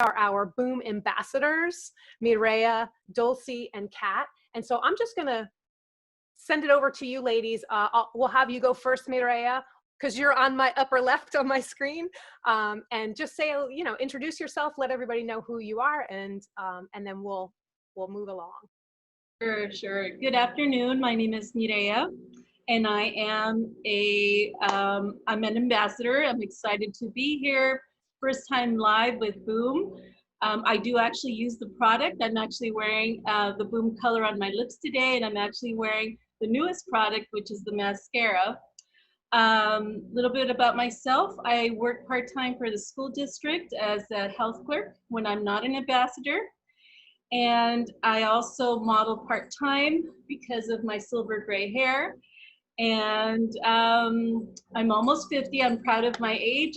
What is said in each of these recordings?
are our Boom ambassadors, Mireya, Dulcy, and Kat. And so I'm just gonna send it over to you ladies. We'll have you go first, Mireya, because you're on my upper left on my screen. And just say, you know, introduce yourself, let everybody know who you are, and then we'll move along. Sure, sure. Good afternoon. My name is Mireya, and I am I'm an ambassador. I'm excited to be here. First time live with Boom. I do actually use the product. I'm actually wearing the Boom color on my lips today, and I'm actually wearing the newest product, which is the mascara. Little bit about myself. I work part-time for the school district as a health clerk when I'm not an ambassador. And I also model part-time because of my silver gray hair. And I'm almost 50. I'm proud of my age.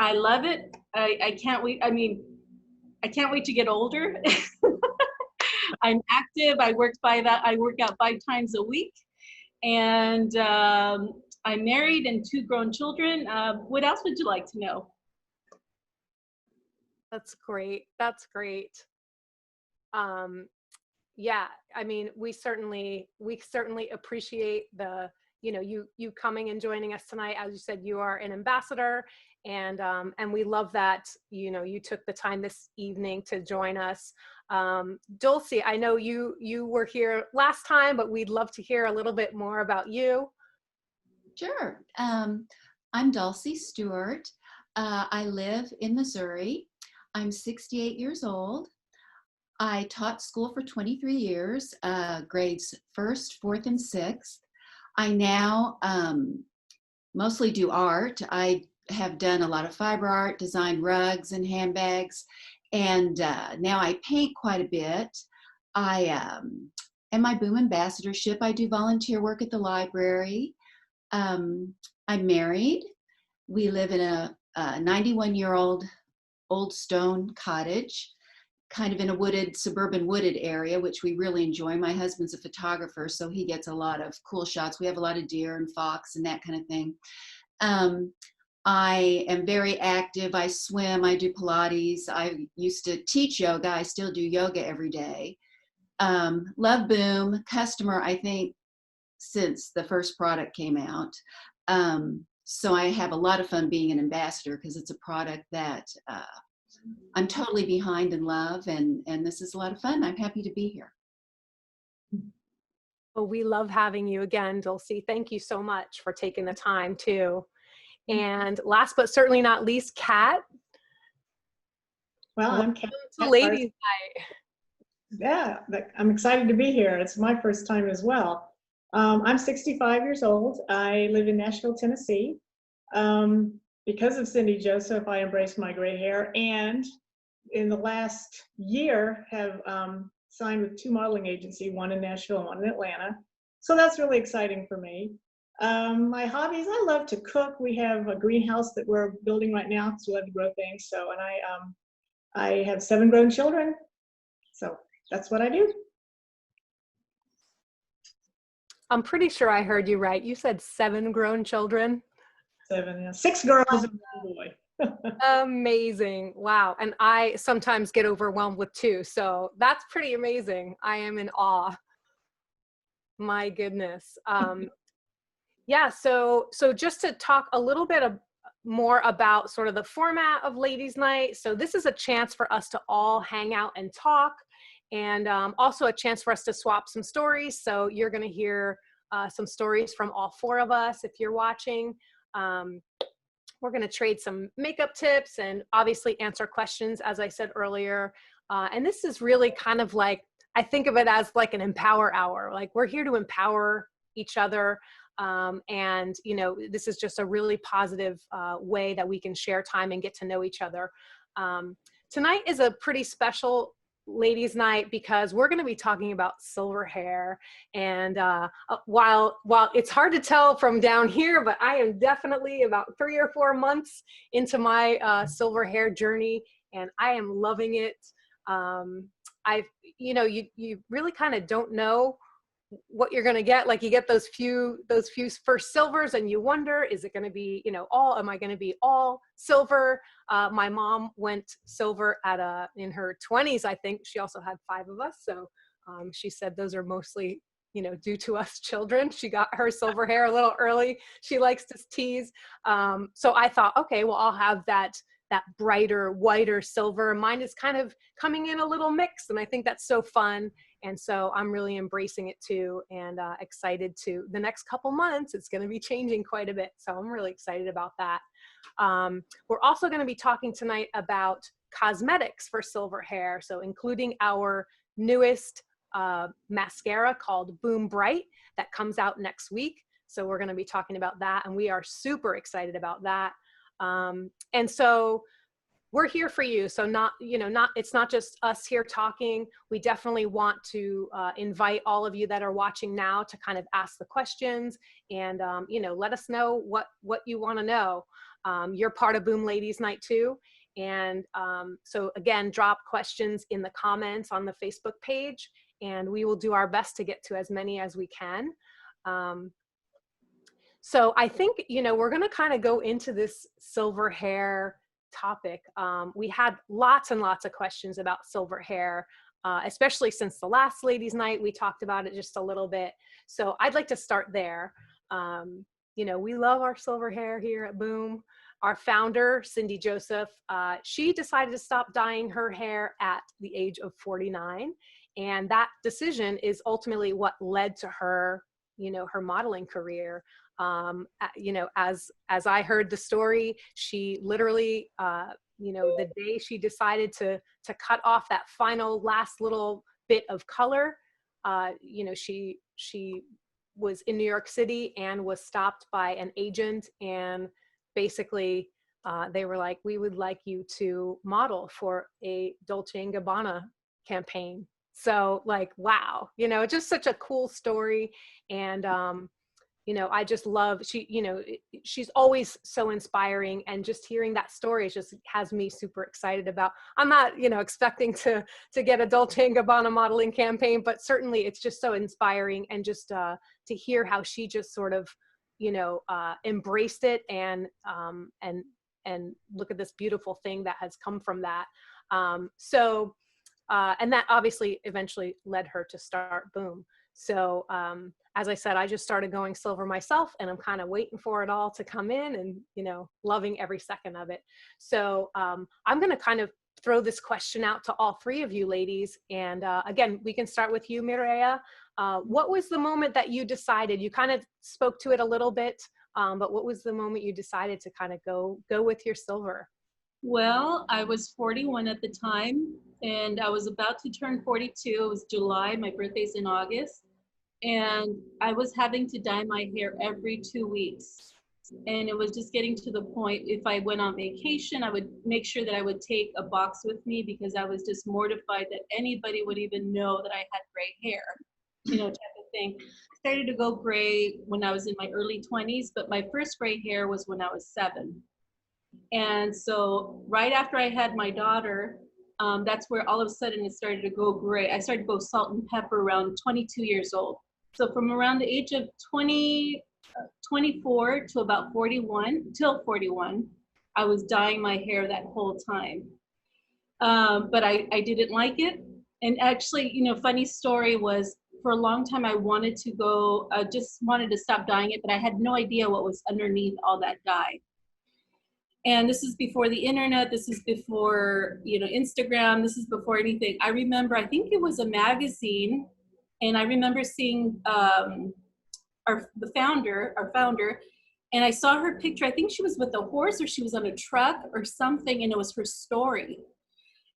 I love it. I can't wait. I mean, I can't wait to get older. I'm active. I work out 5 times a week. And I'm married and 2 grown children. What else would you like to know? That's great. That's great. Yeah, I mean, we certainly appreciate the, you know, you coming and joining us tonight. As you said, you are an ambassador, and we love that, you know, you took the time this evening to join us. Dulcy, I know you were here last time, but we'd love to hear a little bit more about you. Sure. I'm Dulcy Stewart. I live in Missouri. I'm 68 years old. I taught school for 23 years, grades 1st, 4th, and 6th. I now mostly do art. I have done a lot of fiber art, designed rugs and handbags, and now I paint quite a bit. I am my Boom ambassadorship. I do volunteer work at the library. I'm married. We live in a 91-year-old old stone cottage, kind of in a suburban wooded area, which we really enjoy. My husband's a photographer, so he gets a lot of cool shots. We have a lot of deer and fox and that kind of thing. I am very active. I swim, I do Pilates. I used to teach yoga. I still do yoga every day. Love Boom, customer, I think, since the first product came out. So I have a lot of fun being an ambassador because it's a product that I'm totally behind and love, and this is a lot of fun. I'm happy to be here. Well, we love having you again, Dulcy. Thank you so much for taking the time too. And last but certainly not least, Kat. Well, I'm Kat. Ladies' night. Yeah, I'm excited to be here. It's my first time as well. I'm 65 years old. I live in Nashville, Tennessee. Because of Cindy Joseph, I embraced my gray hair, and in the last year have signed with 2 modeling agencies, one in Nashville and one in Atlanta. So that's really exciting for me. My hobbies, I love to cook. We have a greenhouse that we're building right now because we love to grow things. So, and I have 7 grown children. So that's what I do. I'm pretty sure I heard you right. You said 7 grown children. 7, yeah. 6 girls and 1 boy. Amazing. Wow. And I sometimes get overwhelmed with 2. So that's pretty amazing. I am in awe. My goodness. Yeah. So just to talk a little bit more about sort of the format of Ladies' Night. So this is a chance for us to all hang out and talk, and also a chance for us to swap some stories. So you're going to hear some stories from all 4 of us if you're watching. We're going to trade some makeup tips and obviously answer questions, as I said earlier. And this is really kind of like, I think of it as like an empower hour. Like, we're here to empower each other. And, you know, this is just a really positive way that we can share time and get to know each other. Tonight is a pretty special Ladies' Night because we're going to be talking about silver hair. And while it's hard to tell from down here, but I am definitely about 3 or 4 months into my silver hair journey, and I am loving it. You know, you really kind of don't know what you're going to get. Like you get those few first silvers and you wonder, is it going to be, you know, am I going to be all silver? My mom went silver in her 20s, I think. She also had 5 of us. So she said those are mostly, you know, due to us children. She got her silver hair a little early. She likes to tease. So I thought, okay, well, I'll have that brighter, whiter silver. Mine is kind of coming in a little mix, and I think that's so fun. And so I'm really embracing it too, and excited to the next couple months. It's going to be changing quite a bit. So I'm really excited about that. We're also going to be talking tonight about cosmetics for silver hair. So including our newest mascara called Boom Bright that comes out next week. So we're going to be talking about that, and we are super excited about that. And so we're here for you. So it's not just us here talking. We definitely want to invite all of you that are watching now to kind of ask the questions and, let us know what you want to know. You're part of Boom Ladies Night too. And so again, drop questions in the comments on the Facebook page, and we will do our best to get to as many as we can. So I think, we're going to kind of go into this silver hair topic. We had lots and lots of questions about silver hair, especially since the last Ladies Night. We talked about it just a little bit. So I'd like to start there. We love our silver hair here at Boom. Our founder, Cindy Joseph, she decided to stop dyeing her hair at the age of 49. And that decision is ultimately what led to her, her modeling career. As I heard the story, she literally, the day she decided to cut off that final last little bit of color, she was in New York City and was stopped by an agent, and basically they were like, we would like you to model for a Dolce & Gabbana campaign. So like, wow, just such a cool story. And, I just love, she's always so inspiring, and just hearing that story just has me super excited about, I'm not, expecting to get a Dolce & Gabbana modeling campaign, but certainly it's just so inspiring, and just to hear how she just sort of, embraced it and look at this beautiful thing that has come from that. And that obviously eventually led her to start Boom. So as I said, I just started going silver myself, and I'm kind of waiting for it all to come in, and, loving every second of it. So I'm going to kind of throw this question out to all 3 of you ladies. And again, we can start with you, Mireya. What was the moment that you decided, you kind of spoke to it a little bit, but what was the moment you decided to kind of go with your silver? Well, I was 41 at the time, and I was about to turn 42. It was July. My birthday's in August. And I was having to dye my hair every 2 weeks. And it was just getting to the point, if I went on vacation, I would make sure that I would take a box with me, because I was just mortified that anybody would even know that I had gray hair, type of thing. I started to go gray when I was in my early 20s, but my first gray hair was when I was 7. And so right after I had my daughter, that's where all of a sudden it started to go gray. I started to go salt and pepper around 22 years old. So from around the age of 24 to about 41, till 41, I was dyeing my hair that whole time. But I didn't like it. And actually, funny story was, for a long time I wanted to go, just wanted to stop dyeing it, but I had no idea what was underneath all that dye. And this is before the internet, this is before, Instagram, this is before anything. I remember, I think it was a magazine, and I remember seeing our founder, and I saw her picture. I think she was with a horse, or she was on a truck or something, and it was her story.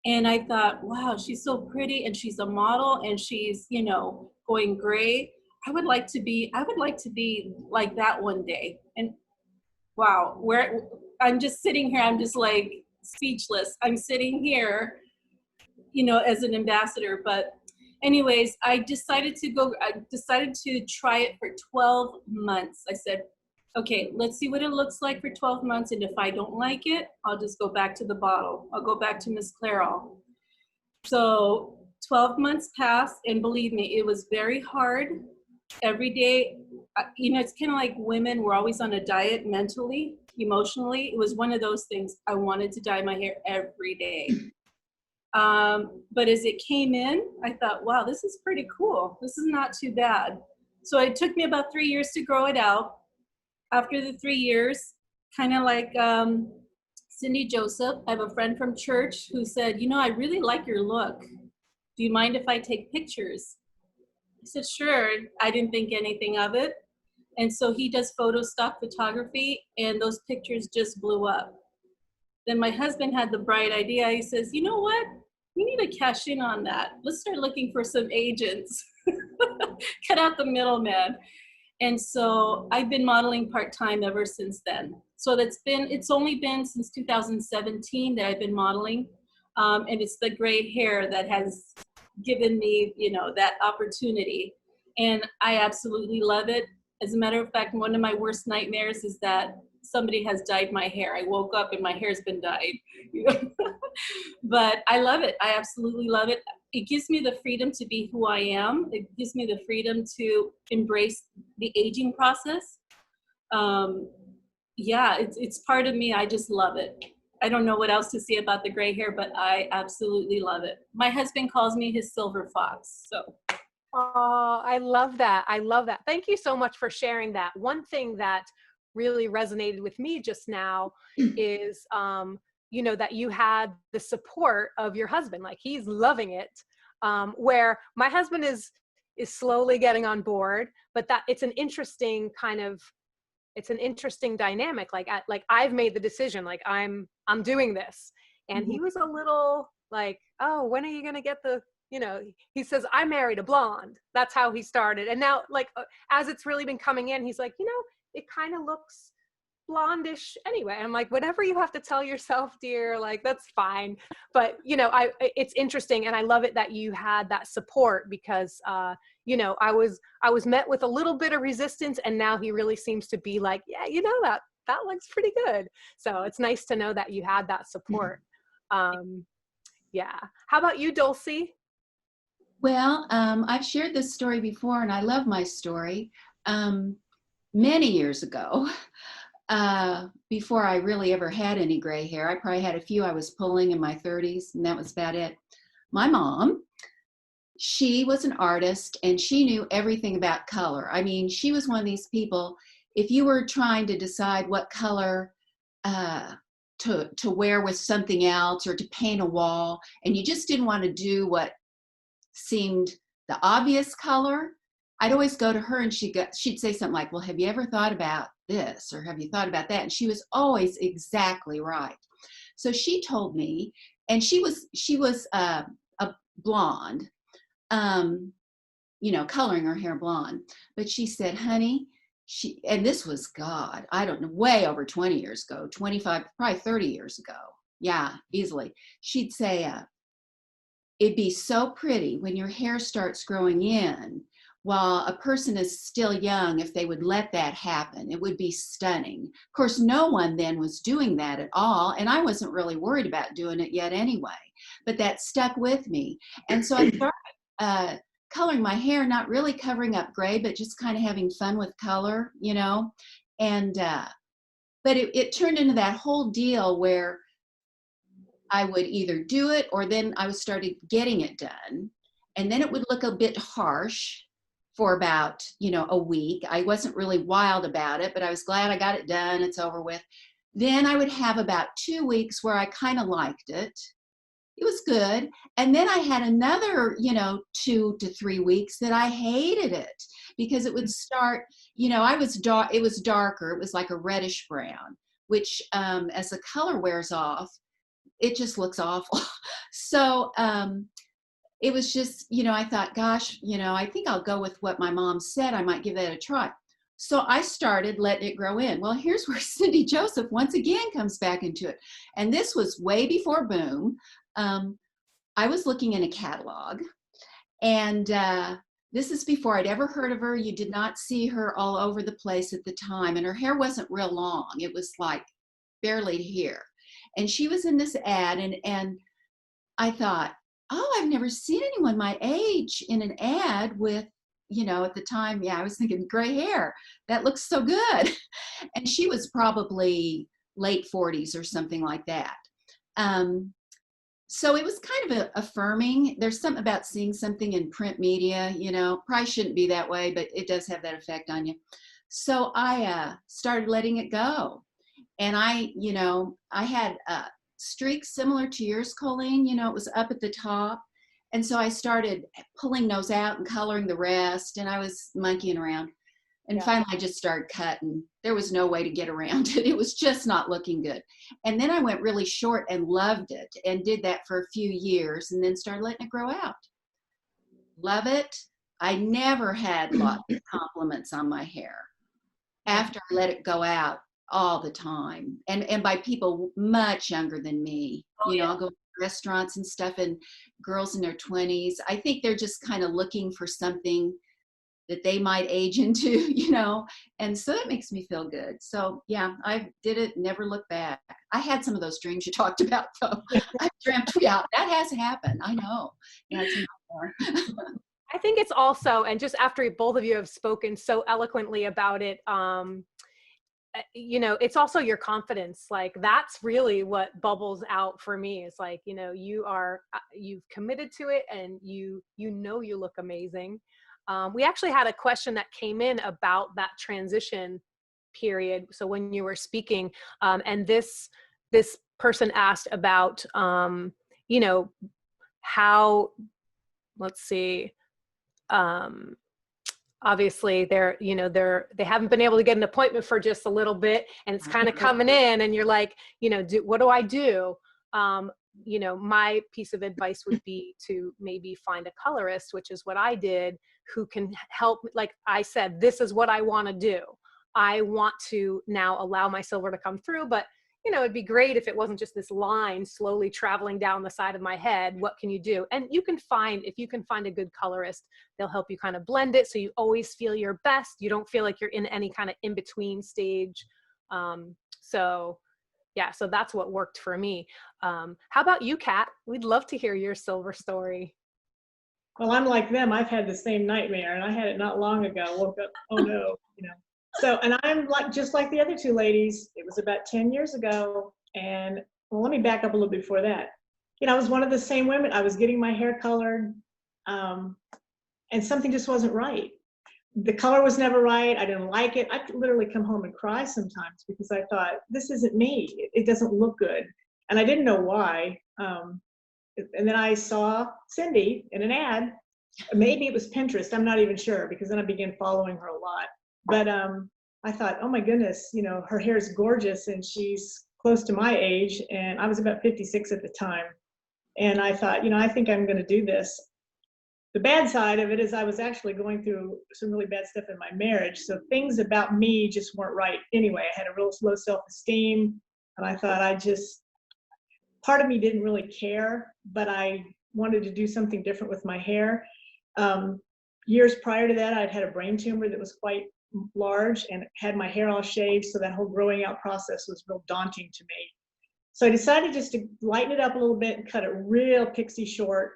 And I thought, wow, she's so pretty, and she's a model, and she's, going gray. I would like to be like that one day. And wow, I'm just sitting here, I'm just like speechless. I'm sitting here, as an ambassador. But anyways, I decided to try it for 12 months. I said, okay, let's see what it looks like for 12 months. And if I don't like it, I'll just go back to the bottle. I'll go back to Miss Clairol. So 12 months passed, and believe me, it was very hard. every day, you know, it's kind of like women, we're always on a diet mentally, emotionally. It was one of those things. I wanted to dye my hair every day. But as it came in, I thought, wow, this is pretty cool. This is not too bad. So it took me about 3 years to grow it out. After the 3 years, kind of like Cindy Joseph, I have a friend from church who said, you know, I really like your look. Do you mind if I take pictures? I said, sure. I didn't think anything of it. And so he does photo stock photography, and those pictures just blew up. Then my husband had the bright idea. He says, you know what? We need to cash in on that. Let's start looking for some agents. Cut out the middleman. And so I've been modeling part-time ever since then. So it's only been since 2017 that I've been modeling. And it's the gray hair that has given me, you know, that opportunity. And I absolutely love it. As a matter of fact, one of my worst nightmares is that somebody has dyed my hair. I woke up and my hair's been dyed. But I love it. I absolutely love it. It gives me the freedom to be who I am. It gives me the freedom to embrace the aging process. Yeah, it's part of me. I just love it. I don't know what else to say about the gray hair, but I absolutely love it. My husband calls me his silver fox. So. Oh, I love that. I love that. Thank you so much for sharing that. One thing that really resonated with me just now is, you know, that you had the support of your husband. Like, he's loving it. Where my husband is slowly getting on board, but that it's an interesting kind of, it's an interesting dynamic. Like, I've made the decision, like I'm doing this. And he was a little like, oh, when are you going to get the, you know, he says, I married a blonde. That's how he started. And now, like, as it's really been coming in, he's like, you know, it kind of looks blondish anyway. I'm like, whatever you have to tell yourself, dear, like, that's fine. But, you know, it's interesting. And I love it that you had that support, because, you know, I was met with a little bit of resistance, and now he really seems to be like, yeah, you know, that looks pretty good. So it's nice to know that you had that support. Yeah. How about you, Dulcy? Well, I've shared this story before, and I love my story. Many years ago, before I really ever had any gray hair, I probably had a few I was pulling in my 30s, and that was about it. My mom, she was an artist, and she knew everything about color. I mean, she was one of these people, if you were trying to decide what color to wear with something else, or to paint a wall, and you just didn't want to do what seemed the obvious color, I'd always go to her, and she'd say something like, well, have you ever thought about this, or have you thought about that? And she was always exactly right. So she told me, and she was a blonde, you know, coloring her hair blonde, but she said, honey, and this was, God, I don't know, way over 20 years ago, 25, probably 30 years ago. Yeah, easily. She'd say, it'd be so pretty when your hair starts growing in while a person is still young, if they would let that happen. It would be stunning. Of course, no one then was doing that at all, and I wasn't really worried about doing it yet anyway, but that stuck with me. And so I started coloring my hair, not really covering up gray, but just kind of having fun with color, you know. And but it turned into that whole deal where I would either do it, or then I started getting it done, and then it would look a bit harsh for about, you know, a week. I wasn't really wild about it, but I was glad I got it done. It's over with. Then I would have about 2 weeks where I kind of liked it. It was good. And then I had another, you know, 2 to 3 weeks that I hated it, because it would start, you know, it was darker. It was like a reddish brown, which as the color wears off, it just looks awful. So it was just, you know, I thought, gosh, you know, I think I'll go with what my mom said. I might give that a try. So I started letting it grow in. Well, here's where Cindy Joseph once again comes back into it. And this was way before Boom. I was looking in a catalog, and this is before I'd ever heard of her. You did not see her all over the place at the time. And her hair wasn't real long. It was like barely here. And she was in this ad, and I thought, oh, I've never seen anyone my age in an ad with you know, at the time, yeah, I was thinking gray hair, that looks so good. And she was probably late 40s or something like that. So it was kind of affirming. There's something about seeing something in print media, you know, probably shouldn't be that way, but it does have that effect on you. So I started letting it go. And you know, I had streaks similar to yours, Colleen, you know, it was up at the top. And so I started pulling those out and coloring the rest, and I was monkeying around. And finally I just started cutting. There was no way to get around it. It was just not looking good. And then I went really short and loved it and did that for a few years and then started letting it grow out. Love it. I never had lots of compliments on my hair after I let it go out all the time. And by people much younger than me. You know, I'll go to restaurants and stuff and girls in their 20s. I think they're just kind of looking for something that they might age into, you know, and so it makes me feel good. So yeah, I did it, never looked back. I had some of those dreams you talked about though. I dreamt, yeah, that has happened. I know. Yeah, it's more. I think it's also, and just after both of you have spoken so eloquently about it, you know, it's also your confidence. Like that's really what bubbles out for me. It's like, you know, you've committed to it and you know, you look amazing. We actually had a question that came in about that transition period. So when you were speaking, and this person asked about, you know, how, let's see, obviously they haven't been able to get an appointment for just a little bit, and it's kind of coming in, and you're like, you know, what do I do? You know, my piece of advice would be to maybe find a colorist, which is what I did, who can help. Like I said, this is what I want to do. I want to now allow my silver to come through, but you know, it'd be great if it wasn't just this line slowly traveling down the side of my head. What can you do? And if you can find a good colorist, they'll help you kind of blend it so you always feel your best. You don't feel like you're in any kind of in-between stage. So yeah, so that's what worked for me. How about you, Kat? We'd love to hear your silver story. Well, I'm like them. I've had the same nightmare, and I had it not long ago. Woke up, oh no, you know. So, and I'm like, just like the other two ladies, it was about 10 years ago. And well, let me back up a little before that. You know, I was one of the same women. I was getting my hair colored, and something just wasn't right. The color was never right. I didn't like it. I could literally come home and cry sometimes because I thought, this isn't me. It doesn't look good. And I didn't know why. And then I saw Cindy in an ad. Maybe it was Pinterest. I'm not even sure, because then I began following her a lot. But I thought, oh my goodness, you know, her hair is gorgeous and she's close to my age. And I was about 56 at the time. And I thought, you know, I think I'm going to do this. The bad side of it is I was actually going through some really bad stuff in my marriage. So things about me just weren't right anyway. I had a real low self-esteem. And I thought part of me didn't really care, but I wanted to do something different with my hair. Years prior to that, I'd had a brain tumor that was quite large and had my hair all shaved. So that whole growing out process was real daunting to me. So I decided just to lighten it up a little bit and cut it real pixie short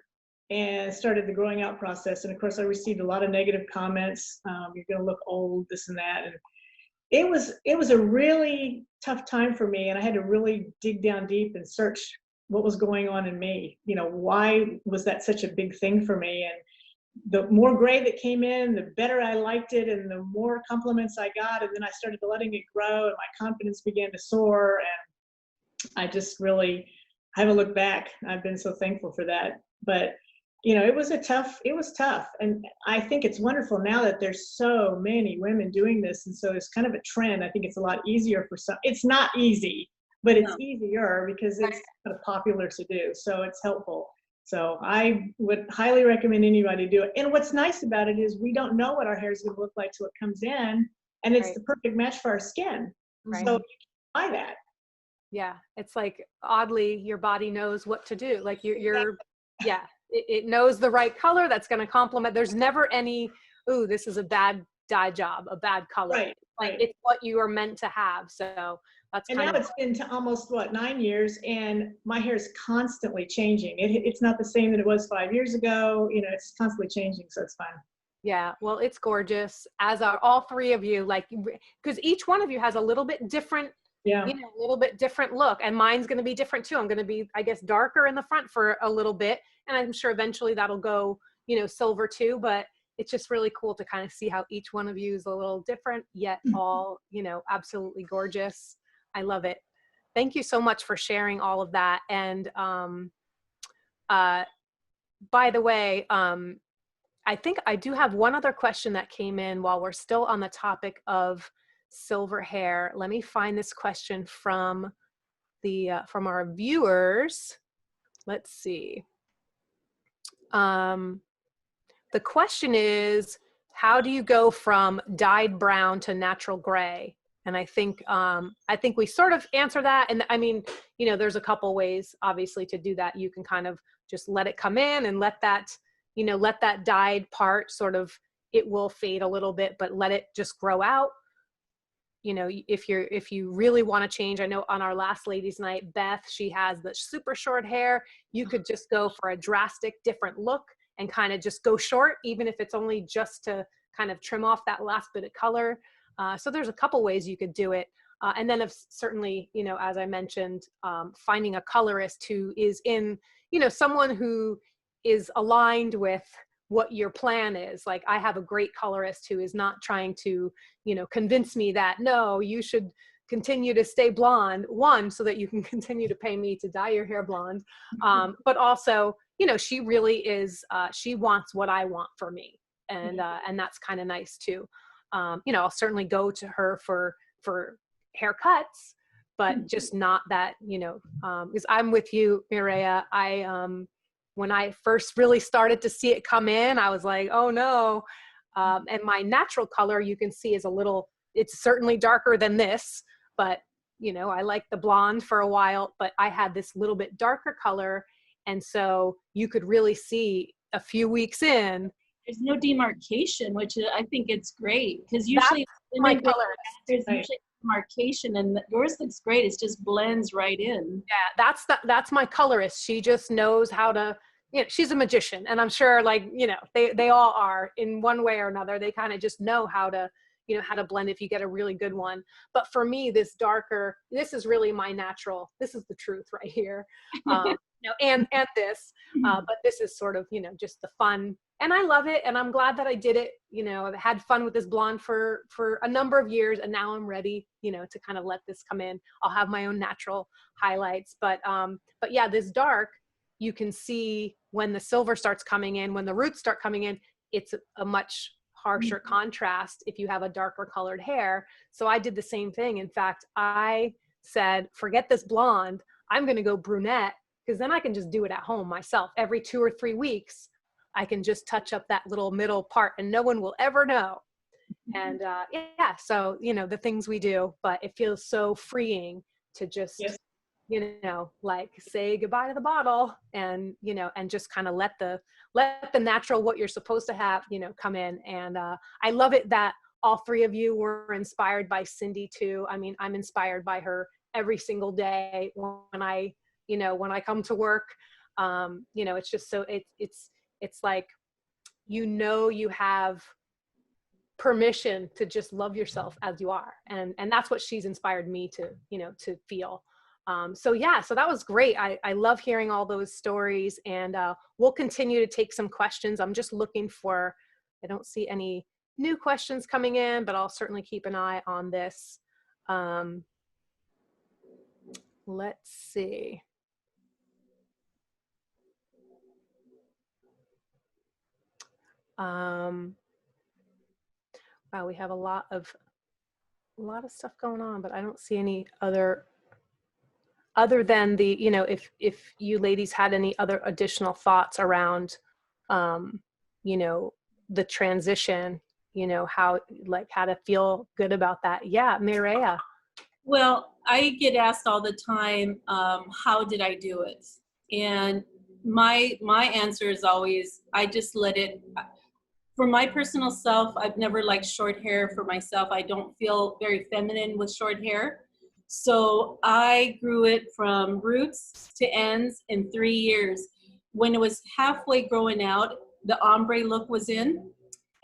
and started the growing out process. And of course, I received a lot of negative comments. You're going to look old, this and that. And it was a really tough time for me. And I had to really dig down deep and search what was going on in me. You know, why was that such a big thing for me? And the more gray that came in, the better I liked it, and the more compliments I got. And then I started letting it grow, and my confidence began to soar. And I just really haven't looked back. I've been so thankful for that. But you know, it was tough. And I think it's wonderful now that there's so many women doing this. And so it's kind of a trend. I think it's a lot easier for some. It's not easy, but it's easier because it's kind of popular to do. So it's helpful. So I would highly recommend anybody do it. And what's nice about it is we don't know what our hair is going to look like till it comes in, and it's the perfect match for our skin. Right. So you can buy that. Yeah, it's like oddly your body knows what to do. Like you're yeah, it knows the right color that's going to complement. There's never any, ooh, this is a bad dye job, a bad color. Right. Like it's what you are meant to have. So that's and now it's been to almost 9 years, and my hair is constantly changing. It's not the same that it was 5 years ago. You know, it's constantly changing, so it's fun. Yeah, well, it's gorgeous, as are all three of you, like, because each one of you has a little bit different, Yeah. you know, a little bit different look, and mine's going to be different too. I'm going to be, I guess, darker in the front for a little bit, and I'm sure eventually that'll go, you know, silver too, but it's just really cool to kind of see how each one of you is a little different, yet all, you know, absolutely gorgeous. I love it. Thank you so much for sharing all of that. And by the way, I think I do have one other question that came in while we're still on the topic of silver hair. Let me find this question from from our viewers. Let's see. The question is, how do you go from dyed brown to natural gray? And I think we sort of answer that. And I mean, you know, there's a couple ways, obviously, to do that. You can kind of just let it come in and let that, you know, let that dyed part sort of, it will fade a little bit, but let it just grow out. You know, if you really want to change, I know on our last ladies night, Beth, she has the super short hair. You could just go for a drastic different look and kind of just go short, even if it's only just to kind of trim off that last bit of color. So there's a couple ways you could do it. And then certainly, you know, as I mentioned, finding a colorist who is in, you know, someone who is aligned with what your plan is. Like, I have a great colorist who is not trying to, you know, convince me that, no, you should continue to stay blonde, one, so that you can continue to pay me to dye your hair blonde. But also, you know, she really is, she wants what I want for me. And that's kind of nice too. You know, I'll certainly go to her for haircuts, but just not that, you know, because I'm with you, Mireya. When I first really started to see it come in, I was like, oh no. And my natural color, you can see, is it's certainly darker than this, but you know, I liked the blonde for a while, but I had this little bit darker color. And so you could really see a few weeks in, there's no demarcation, which I think it's great, because usually my color, there's usually demarcation, and yours looks great. It just blends right in. Yeah, that's my colorist. She just knows how to, you know, she's a magician, and I'm sure, like, you know, they all are in one way or another. They kind of just know how to, you know, how to blend if you get a really good one. But for me, this darker, this is really my natural, this is the truth right here. You know, and this, but this is sort of, you know, just the fun. And I love it, and I'm glad that I did it. You know, I've had fun with this blonde for a number of years, and now I'm ready, you know, to kind of let this come in. I'll have my own natural highlights, but yeah, this dark, you can see when the silver starts coming in, when the roots start coming in, it's a much harsher contrast if you have a darker colored hair. So I did the same thing. In fact, I said, forget this blonde, I'm going to go brunette, because then I can just do it at home myself. Every 2 or 3 weeks, I can just touch up that little middle part and no one will ever know. And yeah, so, you know, the things we do, but it feels so freeing to just, you know, like, say goodbye to the bottle, and, you know, and just kind of let the natural, what you're supposed to have, you know, come in. And I love it that all three of you were inspired by Cindy too. I mean, I'm inspired by her every single day when I come to work. You know, it's just so it's like, you know, you have permission to just love yourself as you are. And that's what she's inspired me to, you know, to feel. So yeah, so that was great. I love hearing all those stories, and we'll continue to take some questions. I'm just looking for, I don't see any new questions coming in, but I'll certainly keep an eye on this. Let's see. Wow, we have a lot of stuff going on, but I don't see any other than the, you know, if you ladies had any other additional thoughts around, you know, the transition, you know, how to feel good about that. Yeah, Mireya. Well, I get asked all the time, how did I do it? And my answer is always, I just let it. For my personal self, I've never liked short hair for myself. I don't feel very feminine with short hair. So I grew it from roots to ends in 3 years. When it was halfway growing out, the ombre look was in.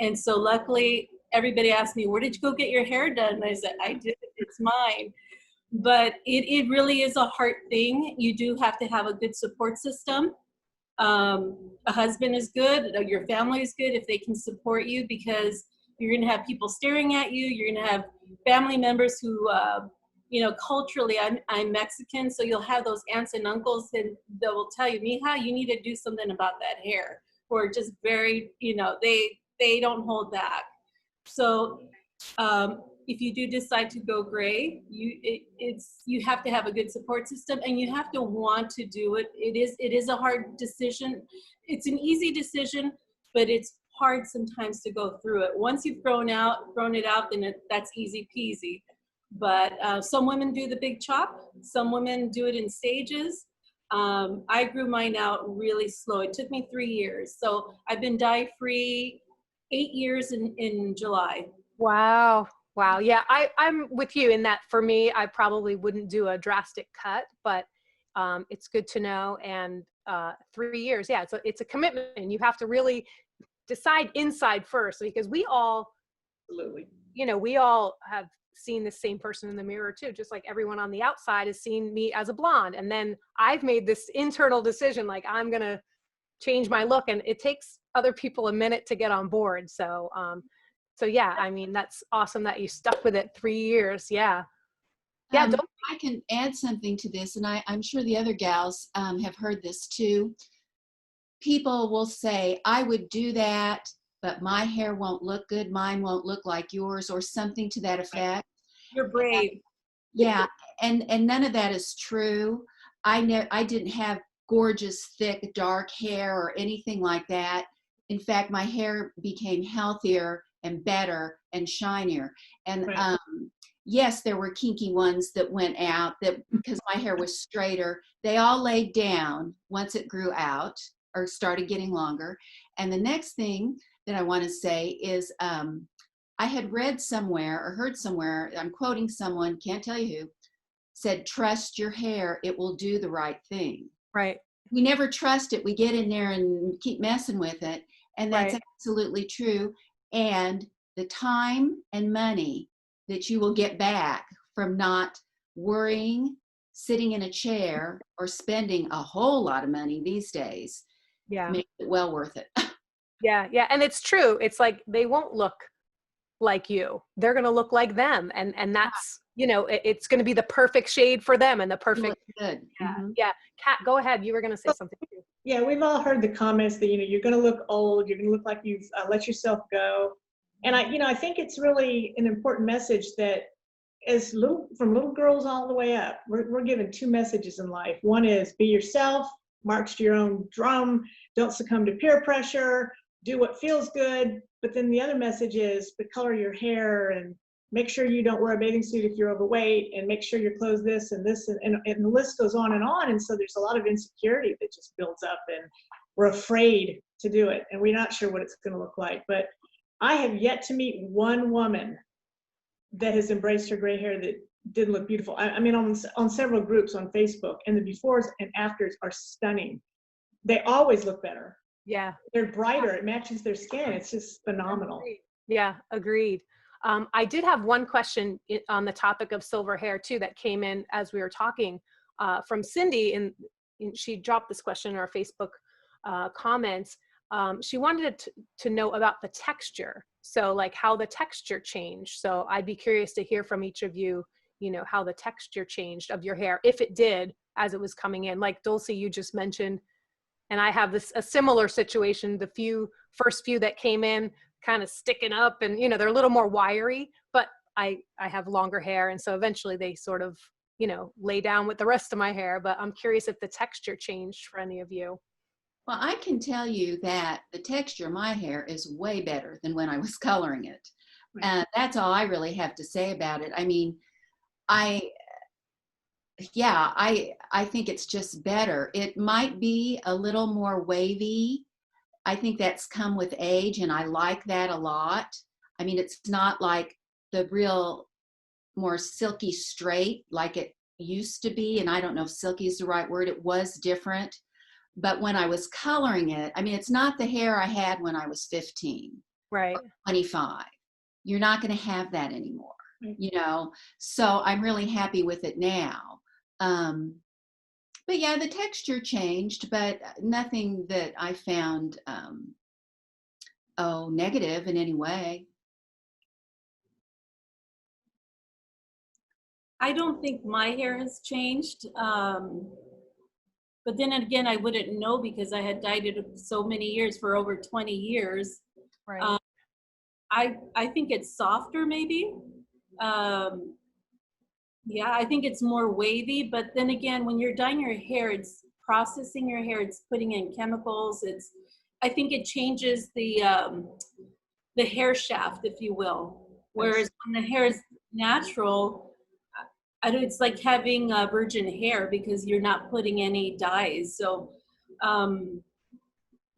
And so luckily, everybody asked me, where did you go get your hair done? And I said, I did, it's mine. But it really is a hard thing. You do have to have a good support system. A husband is good, your family is good if they can support you, because you're going to have people staring at you. You're going to have family members who, you know, culturally, I'm Mexican, so you'll have those aunts and uncles, and they will tell you, Mija, you need to do something about that hair. Or just very, you know, they don't hold back. So if you do decide to go gray, you have to have a good support system, and you have to want to do it. It is a hard decision. It's an easy decision, but it's hard sometimes to go through it. Once you've grown it out, then that's easy peasy. But some women do the big chop. Some women do it in stages. I grew mine out really slow. It took me 3 years. So I've been dye-free 8 years in July. Wow. Wow. Yeah, I'm with you in that. For me, I probably wouldn't do a drastic cut, but it's good to know. And 3 years, yeah, it's a commitment. And you have to really decide inside first, because we all, Absolutely. you know, we all have seen the same person in the mirror too, just like everyone on the outside has seen me as a blonde. And then I've made this internal decision, like I'm going to change my look, and it takes other people a minute to get on board. So, so yeah, I mean, that's awesome that you stuck with it 3 years. Yeah. Yeah. I can add something to this, and I'm sure the other gals have heard this too. People will say, I would do that, but my hair won't look good. Mine won't look like yours, or something to that effect. You're brave. Yeah, and none of that is true. I didn't have gorgeous, thick, dark hair or anything like that. In fact, my hair became healthier and better and shinier. And Right. Yes, there were kinky ones that went out because my hair was straighter. They all laid down once it grew out or started getting longer. And the next thing that I want to say is I had read somewhere or heard somewhere, I'm quoting someone, can't tell you who, said, trust your hair, it will do the right thing. Right. We never trust it. We get in there and keep messing with it. And that's Right. absolutely true. And the time and money that you will get back from not worrying, sitting in a chair, or spending a whole lot of money these days, Yeah. makes it well worth it. Yeah. Yeah. And it's true. It's like, they won't look like you. They're going to look like them. And that's, you know, it's going to be the perfect shade for them and the perfect. Good. Yeah. Mm-hmm. Yeah. Kat, go ahead. You were going to say something too. Yeah, we've all heard the comments that, you know, you're going to look old, you're going to look like you've let yourself go. And I think it's really an important message that from little girls all the way up, we're given two messages in life. One is be yourself, march to your own drum, don't succumb to peer pressure, do what feels good. But then the other message is the color of your hair, and make sure you don't wear a bathing suit if you're overweight, and make sure your clothes this and this, and the list goes on. And so there's a lot of insecurity that just builds up, and we're afraid to do it, and we're not sure what it's going to look like. But I have yet to meet one woman that has embraced her gray hair that didn't look beautiful. I mean, on several groups on Facebook, and the befores and afters are stunning. They always look better. Yeah. They're brighter. It matches their skin. It's just phenomenal. Agreed. Yeah. Agreed. I did have one question on the topic of silver hair too that came in as we were talking from Cindy, and she dropped this question in our Facebook comments. She wanted to know about the texture. So like how the texture changed. So I'd be curious to hear from each of you, you know, how the texture changed of your hair, if it did, as it was coming in. Like Dulcy, you just mentioned, and I have a similar situation. The first few that came in kind of sticking up, and, you know, they're a little more wiry, but I have longer hair. And so eventually they sort of, you know, lay down with the rest of my hair. But I'm curious if the texture changed for any of you. Well, I can tell you that the texture of my hair is way better than when I was coloring it. And that's all I really have to say about it. I mean, I think it's just better. It might be a little more wavy. I think that's come with age, and I like that a lot. I mean, it's not like the real more silky straight like it used to be. And I don't know if silky is the right word. It was different. But when I was coloring it, I mean, it's not the hair I had when I was 15. Right. 25. You're not going to have that anymore, you know? So I'm really happy with it now. But yeah, the texture changed, but nothing that I found, negative in any way. I don't think my hair has changed. But then again, I wouldn't know because I had dyed it so many years, for over 20 years. Right. I think it's softer maybe. Yeah, I think it's more wavy, but then again, when you're dyeing your hair, it's processing your hair, it's putting in chemicals. I think it changes the hair shaft, if you will. Whereas when the hair is natural, I don't, it's like having virgin hair because you're not putting any dyes. So,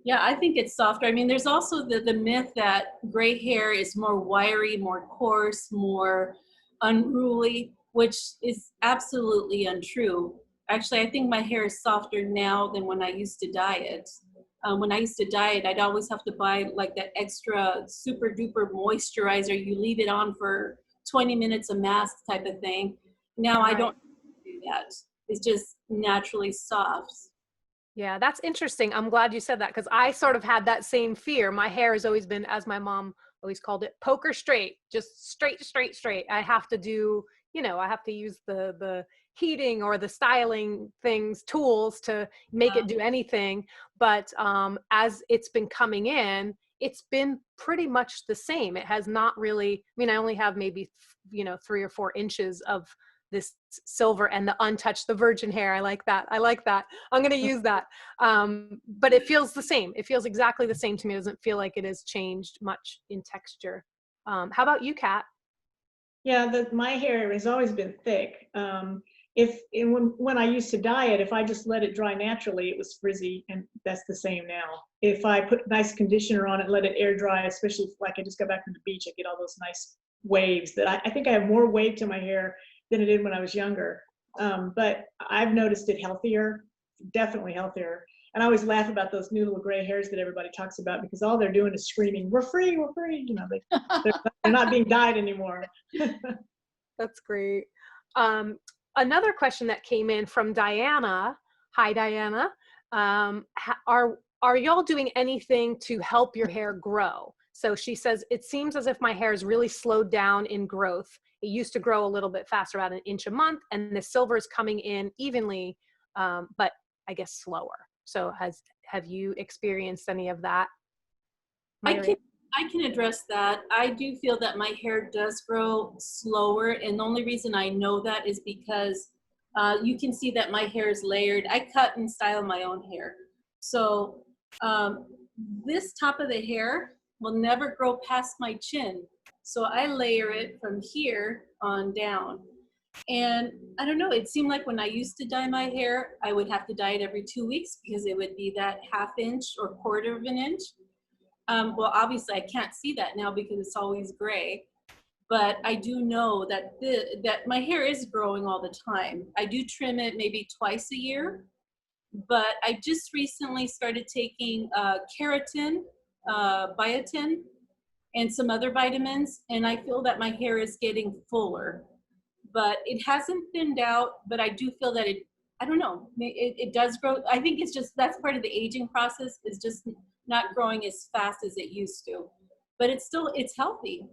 yeah, I think it's softer. I mean, there's also the myth that gray hair is more wiry, more coarse, more unruly, which is absolutely untrue. Actually, I think my hair is softer now than when I used to dye it. When I used to dye it, I'd always have to buy like that extra super duper moisturizer. You leave it on for 20 minutes, a mask type of thing. Now I don't do that. It's just naturally soft. Yeah, that's interesting. I'm glad you said that because I sort of had that same fear. My hair has always been, as my mom always called it, poker straight, just straight, straight, straight. I have to do, I have to use the heating or the styling things, tools to make it do anything. But as it's been coming in, it's been pretty much the same. It has not really, I mean, I only have maybe, 3 or 4 inches of this silver and the untouched, the virgin hair. I like that. I'm going to use that. But it feels the same. It feels exactly the same to me. It doesn't feel like it has changed much in texture. How about you, Kat? Yeah, my hair has always been thick. When I used to dye it, if I just let it dry naturally, it was frizzy, and that's the same now. If I put nice conditioner on it, let it air dry, especially if, like, I just got back from the beach, I get all those nice waves. That I think I have more wave to my hair than it did when I was younger. But I've noticed it healthier, definitely healthier. And I always laugh about those new little gray hairs that everybody talks about because all they're doing is screaming, "We're free, we're free!" They're not being dyed anymore. That's great. Another question that came in from Diana. Hi, Diana. Are y'all doing anything to help your hair grow? So she says, it seems as if my hair has really slowed down in growth. It used to grow a little bit faster, about 1 inch a month, and the silver is coming in evenly, but I guess slower. So have you experienced any of that, Mireya? I can address that. I do feel that my hair does grow slower, and the only reason I know that is because you can see that my hair is layered. I cut and style my own hair. So this top of the hair will never grow past my chin. So I layer it from here on down. And I don't know, it seemed like when I used to dye my hair, I would have to dye it every 2 weeks because it would be that 1/2 inch or 1/4 of an inch. Well, obviously I can't see that now because it's always gray, but I do know that that my hair is growing all the time. I do trim it maybe twice a year, but I just recently started taking keratin, biotin, and some other vitamins, and I feel that my hair is getting fuller. But it hasn't thinned out, but I do feel that I don't know, it does grow. I think it's just, that's part of the aging process, is just not growing as fast as it used to. But it's healthy.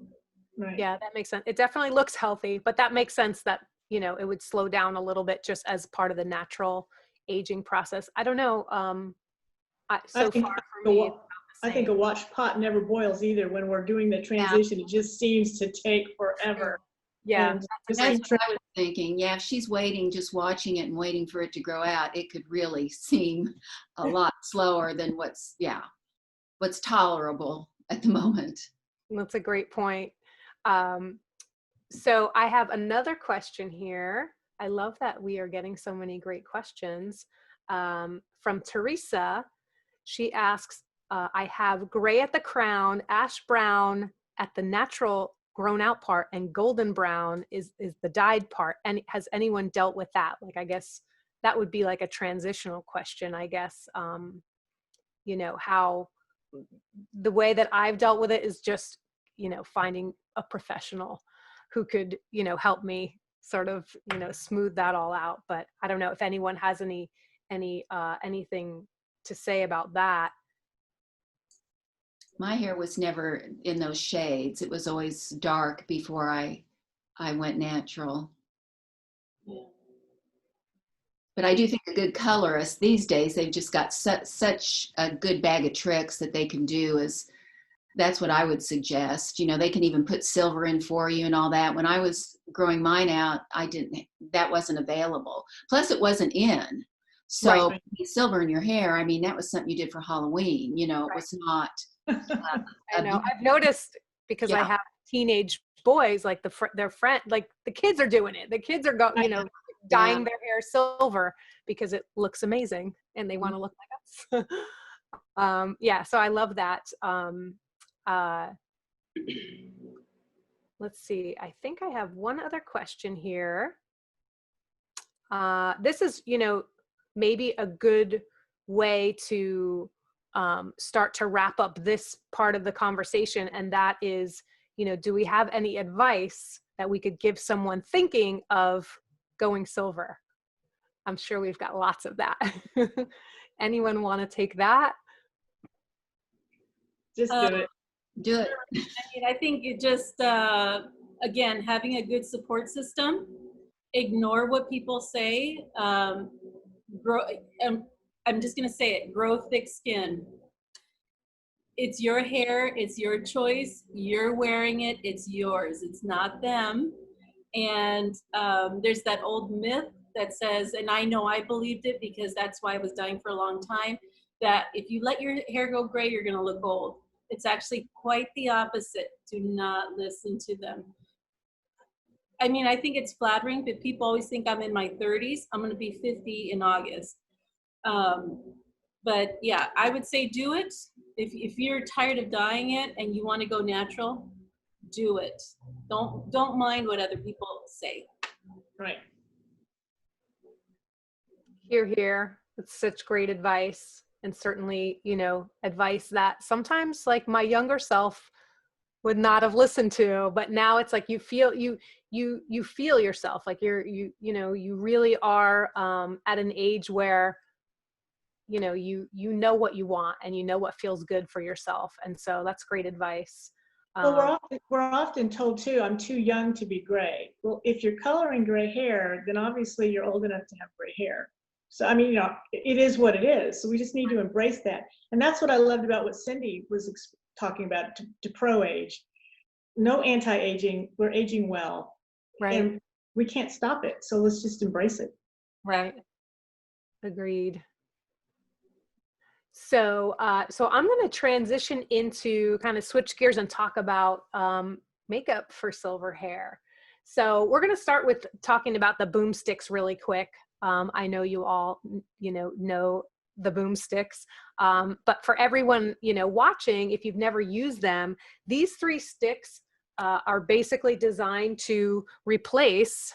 Right. Yeah, that makes sense. It definitely looks healthy, but that makes sense that, it would slow down a little bit just as part of the natural aging process. I don't know. I think a watched pot never boils either. When we're doing the transition, It just seems to take forever. Yeah, that's what I was thinking. Yeah, if she's waiting, just watching it and waiting for it to grow out, it could really seem a lot slower than what's tolerable at the moment. that's a great point. So I have another question here. I love that we are getting so many great questions. From Teresa, she asks, I have gray at the crown, ash brown at the natural grown out part, and golden brown is the dyed part. And has anyone dealt with that? Like, I guess that would be like a transitional question, I guess. the way that I've dealt with it is just, finding a professional who could, help me sort of, smooth that all out. But I don't know if anyone has anything to say about that. My hair was never in those shades. It was always dark before I went natural. Yeah. But I do think a good colorist these days, they've just got such a good bag of tricks that they can do. That's what I would suggest. They can even put silver in for you and all that. When I was growing mine out, that wasn't available. Plus it wasn't in. So Right. Silver in your hair, I mean, that was something you did for Halloween. It was not. I know. I've noticed because I have teenage boys, like their friend, like the kids are doing it. The kids are dyeing their hair silver because it looks amazing and they want to look like us. So I love that. Let's see. I think I have one other question here. This is, maybe a good way to start to wrap up this part of the conversation. And that is, do we have any advice that we could give someone thinking of going silver? I'm sure we've got lots of that. Anyone want to take that? Just do it. Do it. I think it just, again, having a good support system, ignore what people say, grow, I'm just gonna say it, grow thick skin. It's your hair, it's your choice, you're wearing it, it's yours, it's not them. And there's that old myth that says, and I know I believed it because that's why I was dying for a long time, that if you let your hair go gray, you're gonna look old. It's actually quite the opposite. Do not listen to them. I mean, I think it's flattering, but people always think I'm in my 30s. I'm gonna be 50 in August. But yeah, I would say do it. If you're tired of dyeing it and you wanna go natural, do it. Don't mind what other people say. Right. Hear, hear. It's such great advice. And certainly, advice that sometimes like my younger self would not have listened to, but now it's like you feel yourself like you really are at an age where you know what you want and you know what feels good for yourself. And so that's great advice. Well, we're often told too, I'm too young to be gray. Well, if you're coloring gray hair, then obviously you're old enough to have gray hair. So, I mean, it is what it is. So we just need to embrace that. And that's what I loved about what Cindy was talking about to pro age. No anti-aging, we're aging well. Right. And we can't stop it. So let's just embrace it. Right. Agreed. So I'm going to transition into kind of switch gears and talk about makeup for silver hair. So we're going to start with talking about the Boomsticks really quick. I know you all, know the Boomsticks, but for everyone, watching, if you've never used them, these 3 sticks are basically designed to replace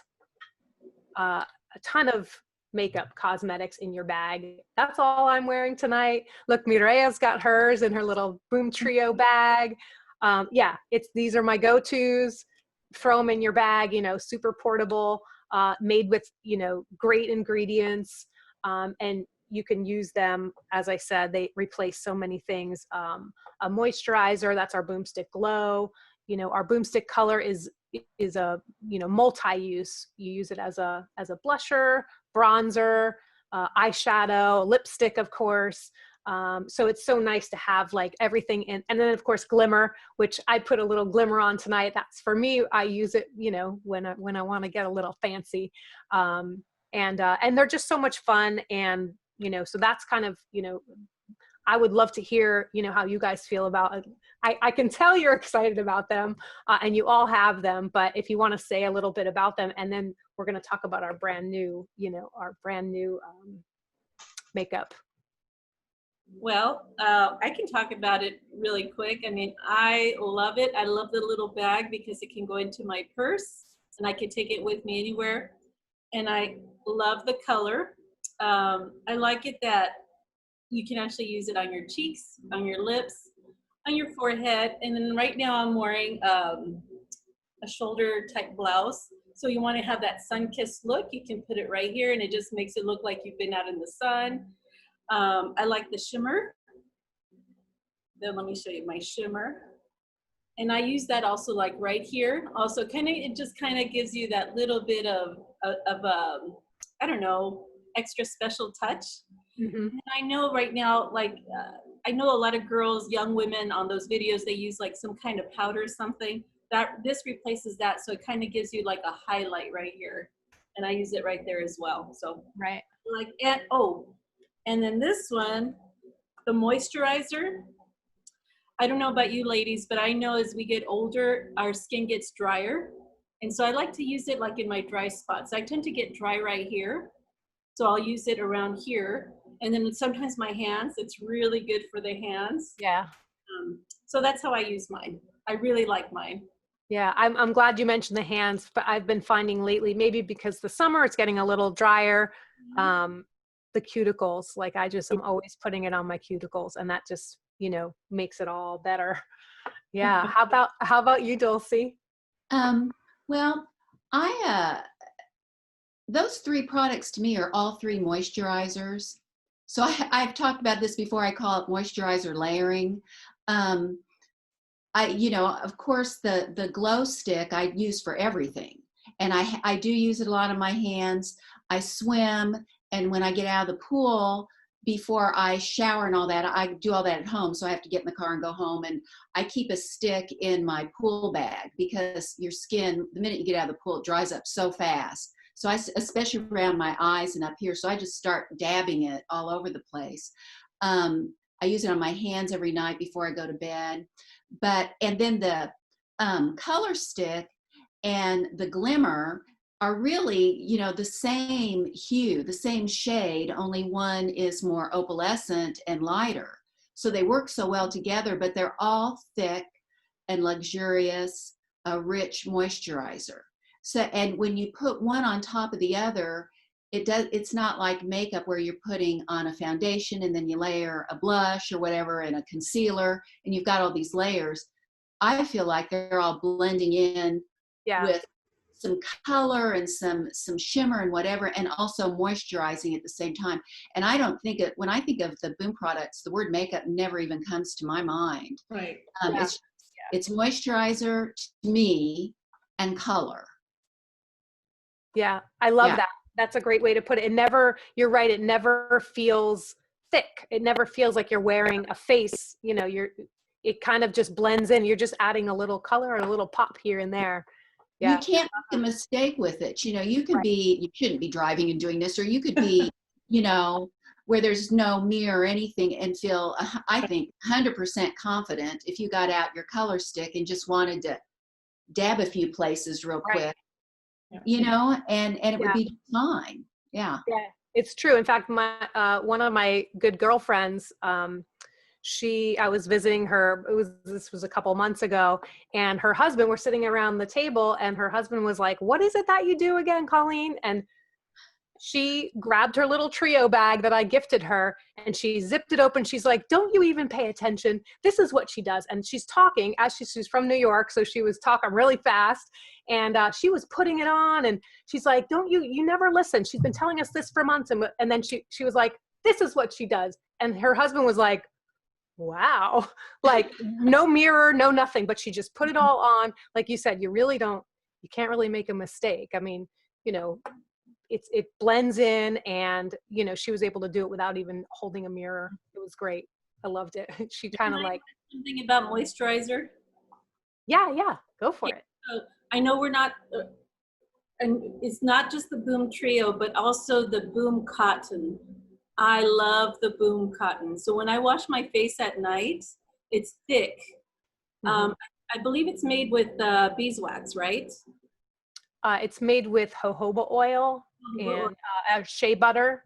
a ton of makeup cosmetics in your bag. That's all I'm wearing tonight. Look, Mireya's got hers in her little Boom Trio bag. These are my go-tos. Throw them in your bag, super portable. Made with, great ingredients, and you can use them. As I said, they replace so many things. A moisturizer, that's our Boomstick Glow. Our Boomstick Color is a, multi-use. You use it as a blusher, bronzer, eyeshadow, lipstick, of course. So it's so nice to have like everything in, and then of course glimmer, which I put a little glimmer on tonight. That's for me. I use it, when I want to get a little fancy, and they're just so much fun. And so that's kind of, I would love to hear, how you guys feel about it. I can tell you're excited about them, and you all have them. But if you want to say a little bit about them, and then we're going to talk about our brand new, makeup. Well, I can talk about it really quick. I mean, I love it. I love the little bag because it can go into my purse and I can take it with me anywhere. And I love the color. I like it that, you can actually use it on your cheeks, on your lips, on your forehead. And then right now I'm wearing a shoulder type blouse. So you want to have that sun-kissed look, you can put it right here and it just makes it look like you've been out in the sun. I like the shimmer. Then let me show you my shimmer. And I use that also like right here. Also kind of, it just kind of gives you that little bit of I don't know, extra special touch. Mm-hmm. And I know right now, like, I know a lot of girls, young women on those videos, they use like some kind of powder or something. This replaces that, so it kind of gives you like a highlight right here. And I use it right there as well. So Right. like, and then this one, the moisturizer. I don't know about you ladies, but I know as we get older, our skin gets drier. And so I like to use it like in my dry spots. I tend to get dry right here. So I'll use it around here. And then sometimes my hands, it's really good for the hands. Yeah. So that's how I use mine. I really like mine. Yeah, I'm glad you mentioned the hands, but I've been finding lately, maybe because the summer it's getting a little drier, the cuticles, like I'm always putting it on my cuticles, and that just, you know, makes it all better. Yeah. How about you, Dulcy? Well, those three products to me are all three moisturizers. So I've talked about this before. I call it moisturizer layering. Of course, the glow stick I use for everything. And I do use it a lot on my hands. I swim, and when I get out of the pool, before I shower and all that, I do all that at home. So I have to get in the car and go home. And I keep a stick in my pool bag because your skin, the minute you get out of the pool, it dries up so fast. So especially around my eyes and up here. So I just start dabbing it all over the place. I use it on my hands every night before I go to bed. And then the color stick and the glimmer are really, you know, the same hue, the same shade, only one is more opalescent and lighter. So they work so well together, but they're all thick and luxurious, rich moisturizer. So, and when you put one on top of the other, it's not like makeup where you're putting on a foundation and then you layer a blush or whatever and a concealer and you've got all these layers. I feel like they're all blending in with some color and some shimmer and whatever, and also moisturizing at the same time. And I don't think when I think of the Boom products, the word makeup never even comes to my mind. Right. It's moisturizer to me and color. Yeah, I love that. That's a great way to put it. You're right, it never feels thick. It never feels like you're wearing a face, you know, it kind of just blends in. You're just adding a little color and a little pop here and there. Yeah. You can't make a mistake with it. You know, you shouldn't be driving and doing this, or you could be, you know, where there's no mirror or anything and feel, I think, 100% confident if you got out your color stick and just wanted to dab a few places real quick. You know, and it would be fine. Yeah. Yeah, it's true. In fact, one of my good girlfriends, I was visiting her, this was a couple months ago, and her husband were sitting around the table, and her husband was like, "What is it that you do again, Colleen?" And she grabbed her little Trio bag that I gifted her and she zipped it open. She's like, "Don't you even pay attention? This is what she does." And she's talking as she's from New York. So she was talking really fast and she was putting it on and she's like, you never listen. She's been telling us this for months. And then she was like, "This is what she does." And her husband was like, "Wow." Like no mirror, no nothing, but she just put it all on. Like you said, you can't really make a mistake. I mean, you know, it blends in and, you know, she was able to do it without even holding a mirror. It was great. I loved it. She kind of like. Something about moisturizer? Yeah, go for it. So I know we're not, and it's not just the Boom Trio, but also the Boom Cotton. I love the Boom Cotton. So when I wash my face at night, it's thick. I believe it's made with beeswax, right? It's made with jojoba oil and shea butter.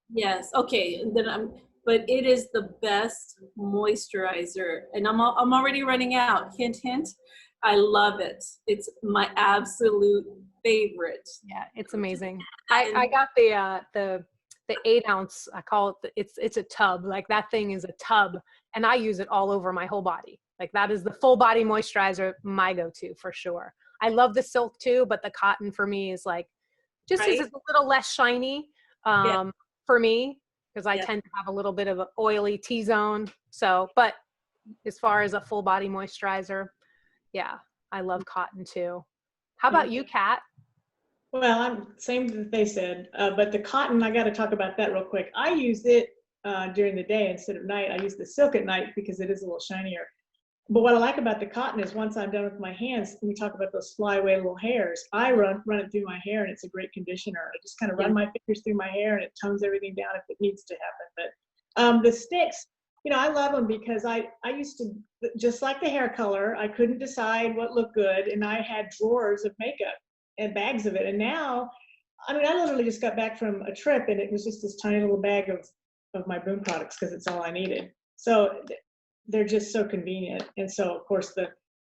Yes. Okay. And then but it is the best moisturizer, and I'm already running out. Hint, hint. I love it. It's my absolute favorite. Yeah, it's amazing. I got the the 8-ounce, I call it, it's a tub. Like that thing is a tub, and I use it all over my whole body. Like that is the full body moisturizer, my go-to for sure. I love the silk too, but the cotton for me is like, just Right. because it's a little less shiny for me, because I tend to have a little bit of an oily T-zone. So, but as far as a full body moisturizer, yeah, I love cotton too. How about you, Kat? Well, I'm same that they said, but the cotton, I got to talk about that real quick. I use it during the day instead of night. I use the silk at night because it is a little shinier. But what I like about the cotton is once I'm done with my hands, we talk about those fly away little hairs. I run it through my hair, and it's a great conditioner. I just kind of run my fingers through my hair, and it tones everything down if it needs to happen. But the sticks, you know, I love them because I used to, just like the hair color, I couldn't decide what looked good, and I had drawers of makeup and bags of it. And now, I mean, I literally just got back from a trip, and it was just this tiny little bag of my Boom products because it's all I needed. So they're just so convenient. And so, of course,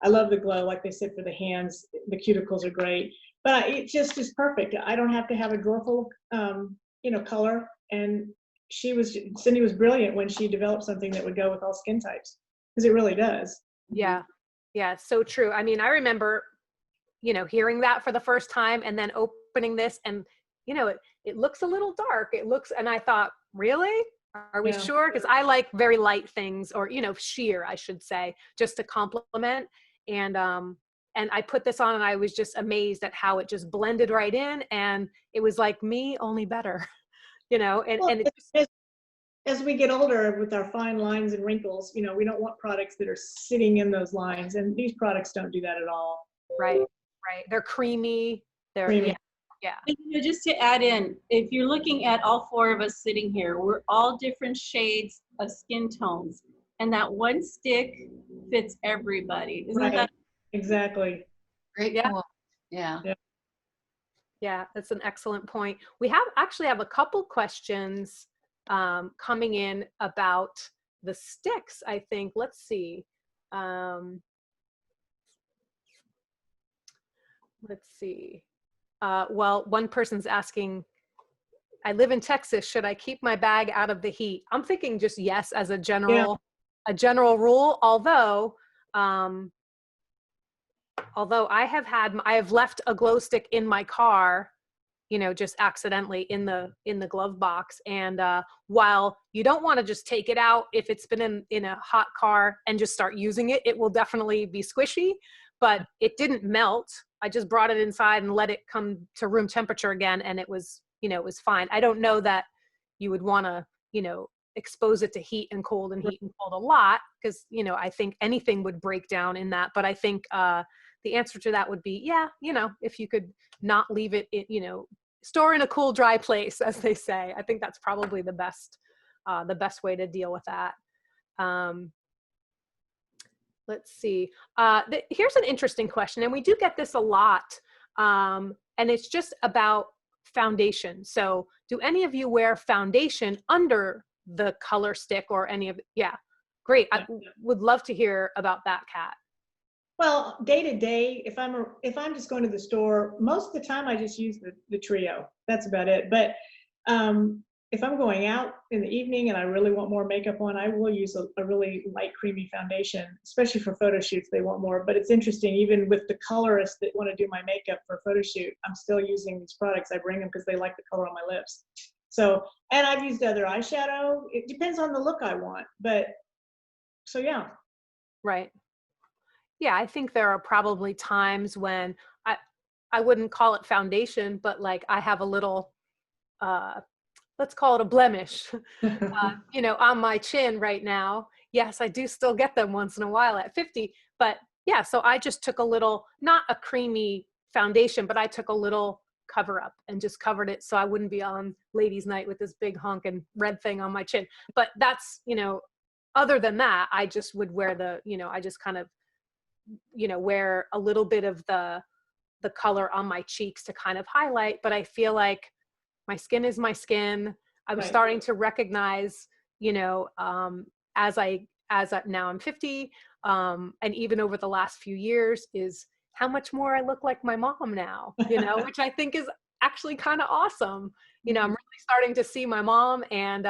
I love the glow, like they said, for the hands. The cuticles are great, but it just is perfect. I don't have to have a drawer full of, you know, color. And Cindy was brilliant when she developed something that would go with all skin types, because it really does. Yeah. Yeah. So true. I mean, I remember, you know, hearing that for the first time and then opening this, and, you know, it looks a little dark. And I thought, really? Are we sure? Because I like very light things, or, you know, sheer, I should say, just to complement. And I put this on, and I was just amazed at how it just blended right in, and it was like me, only better, you know. And, well, and it as we get older with our fine lines and wrinkles, you know, we don't want products that are sitting in those lines, and these products don't do that at all. right. They're creamy. They're Creamy. Yeah. And, you know, just to add in, if you're looking at all four of us sitting here, we're all different shades of skin tones, and that one stick fits everybody. Isn't that? Exactly. Great point. Yeah. Yeah, that's an excellent point. We actually have a couple questions coming in about the sticks, I think. Let's see. Let's see. Well, one person's asking, I live in Texas. Should I keep my bag out of the heat? I'm thinking just yes, as a general rule. Although I have left a glow stick in my car, you know, just accidentally in the glove box. And while you don't want to just take it out if it's been in a hot car and just start using it, it will definitely be squishy. But it didn't melt. I just brought it inside and let it come to room temperature again, and it was, you know, it was fine. I don't know that you would want to, you know, expose it to heat and cold a lot, because, you know, I think anything would break down in that. But I think the answer to that would be, yeah, you know, if you could not leave it, you know, store in a cool, dry place, as they say. I think that's probably the best way to deal with that. Let's see. Here's an interesting question, and we do get this a lot, and it's just about foundation. So do any of you wear foundation under the color stick or any of it? Yeah, great. I would love to hear about that, Kat. Well, day to day, if I'm just going to the store, most of the time I just use the trio. That's about it. But if I'm going out in the evening and I really want more makeup on, I will use a really light, creamy foundation, especially for photo shoots. They want more. But it's interesting, even with the colorists that want to do my makeup for a photo shoot, I'm still using these products. I bring them because they like the color on my lips. So, and I've used other eyeshadow. It depends on the look I want. But so, yeah. Right. Yeah, I think there are probably times when I wouldn't call it foundation, but like I have a little, let's call it a blemish, you know, on my chin right now. Yes, I do still get them once in a while at 50, but yeah, so I just took a little, not a creamy foundation, but I took a little cover up and just covered it so I wouldn't be on ladies' night with this big honking red thing on my chin. But that's, you know, other than that, I just would wear you know, I just kind of, you know, wear a little bit of the color on my cheeks to kind of highlight. But I feel like my skin is my skin. I'm starting to recognize, you know, as now I'm 50, and even over the last few years, is how much more I look like my mom now, you know, which I think is actually kind of awesome. You know, I'm really starting to see my mom, and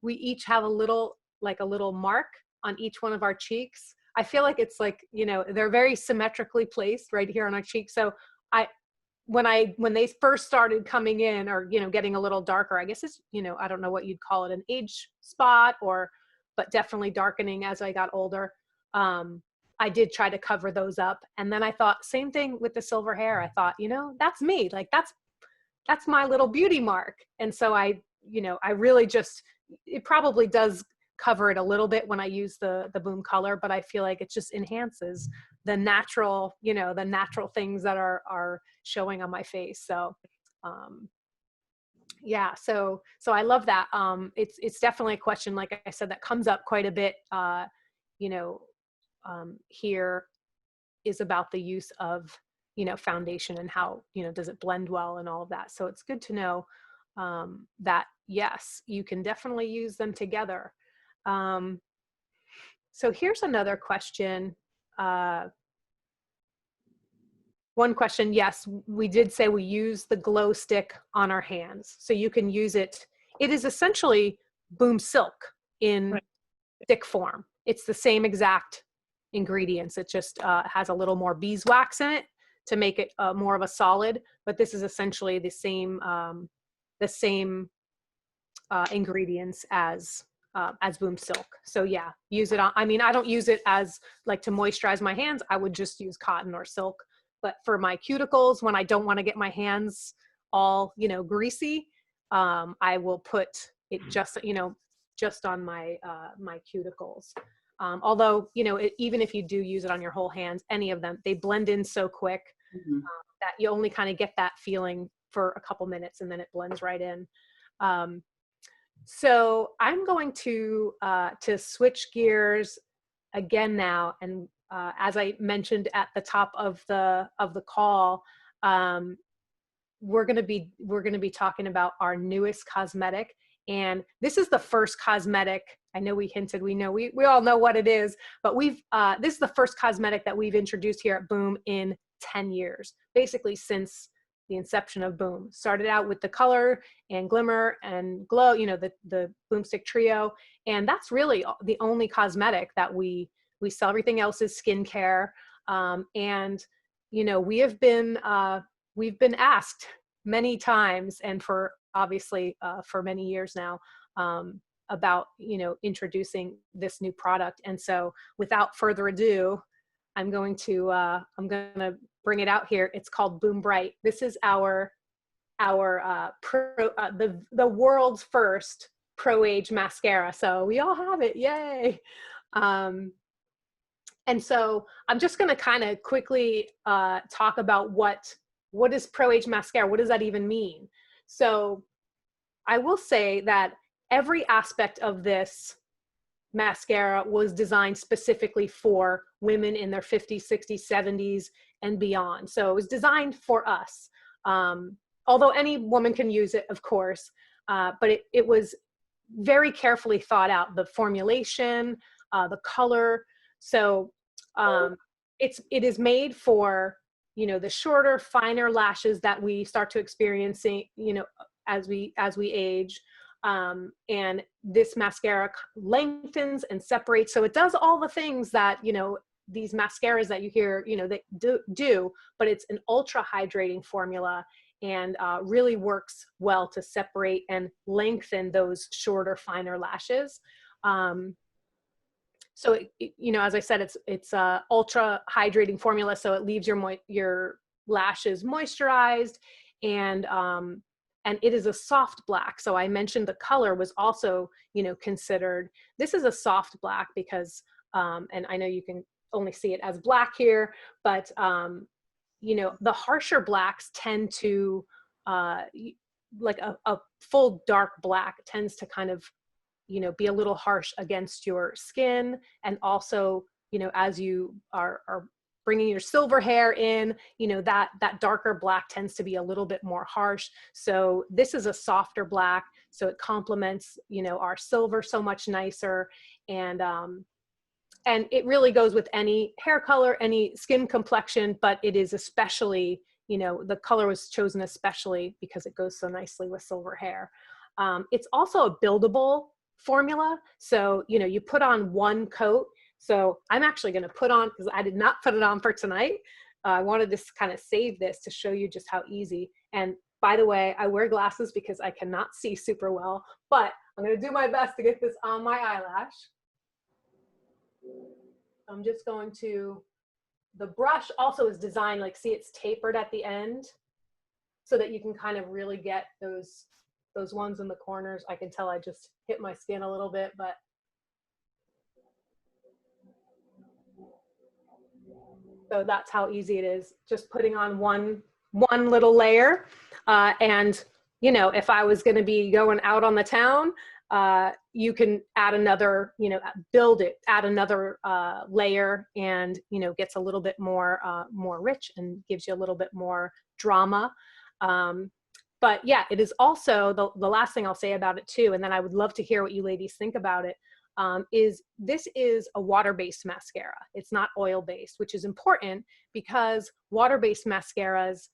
we each have a little mark on each one of our cheeks. I feel like it's like, you know, they're very symmetrically placed right here on our cheek. So when they first started coming in, or, you know, getting a little darker, I guess it's, you know, I don't know what you'd call it, an age spot, but definitely darkening as I got older. I did try to cover those up. And then I thought, same thing with the silver hair. I thought, you know, that's me. Like that's my little beauty mark. And so I really just, it probably does cover it a little bit when I use the Boom color, but I feel like it just enhances the natural, you know, the natural things that are showing on my face. So, yeah, so I love that. It's definitely a question, like I said, that comes up quite a bit, you know, here, is about the use of, you know, foundation and how, you know, does it blend well and all of that. So it's good to know that, yes, you can definitely use them together. So here's another question. One question, yes, we did say we use the glow stick on our hands. So you can use it. It is essentially Boom Silk in stick form. It's the same exact ingredients. It just has a little more beeswax in it to make it more of a solid, but this is essentially the same ingredients as Boom Silk. So yeah, use it on, I mean, I don't use it as like to moisturize my hands. I would just use cotton or silk, but for my cuticles, when I don't want to get my hands all, you know, greasy, I will put it just, you know, just on my my cuticles. Although, you know, even if you do use it on your whole hands, any of them, they blend in so quick that you only kind of get that feeling for a couple minutes, and then it blends right in. So I'm going to switch gears again now, and as I mentioned at the top of the call, we're going to be talking about our newest cosmetic. And this is the first cosmetic. I know we hinted, we all know what it is, but this is the first cosmetic that we've introduced here at Boom in 10 years, basically since the inception of Boom. Started out with the color and glimmer and glow, you know, the Boomstick Trio. And that's really the only cosmetic that we sell. Everything else is skincare. And, you know, we've been asked many times, and for obviously for many years now, about, you know, introducing this new product. And so without further ado, I'm going to bring it out here. It's called Boom Bright. This is the world's first pro age mascara. So we all have it, yay. And so I'm just going to kind of quickly talk about what is pro age mascara? What does that even mean? So I will say that every aspect of this mascara was designed specifically for women in their 50s, 60s, 70s, and beyond. So it was designed for us. Although any woman can use it, of course, but it was very carefully thought out, the formulation, the color. So it is made for, you know, the shorter, finer lashes that we start to experiencing, you know, as we age. And this mascara lengthens and separates. So it does all the things that, you know, these mascaras that you hear, you know, they do, but it's an ultra hydrating formula, and really works well to separate and lengthen those shorter, finer lashes. So, you know, as I said, it's a ultra hydrating formula. So it leaves your lashes moisturized, and it is a soft black. So I mentioned the color was also, you know, considered. This is a soft black because, and I know you can only see it as black here, but, you know, the harsher blacks tend to, like a full dark black tends to kind of, you know, be a little harsh against your skin. And also, you know, as you are bringing your silver hair in, you know, that darker black tends to be a little bit more harsh. So this is a softer black. So it complements, you know, our silver so much nicer. And it really goes with any hair color, any skin complexion, but it is especially, you know, the color was chosen especially because it goes so nicely with silver hair. It's also a buildable formula. So, you know, you put on one coat. So I'm actually going to put on, because I did not put it on for tonight. I wanted to kind of save this to show you just how easy. And by the way, I wear glasses because I cannot see super well, but I'm going to do my best to get this on my eyelash. I'm just going to, the brush also is designed, like, see, it's tapered at the end so that you can kind of really get those ones in the corners. I can tell I just hit my skin a little bit, but so that's how easy it is, just putting on one little layer. And, you know, if I was going to be going out on the town, you can add another, you know, add another layer, and, you know, gets a little bit more rich and gives you a little bit more drama. But yeah, it is also, the last thing I'll say about it too, and then I would love to hear what you ladies think about it, is this is a water-based mascara. It's not oil-based, which is important because water-based mascaras,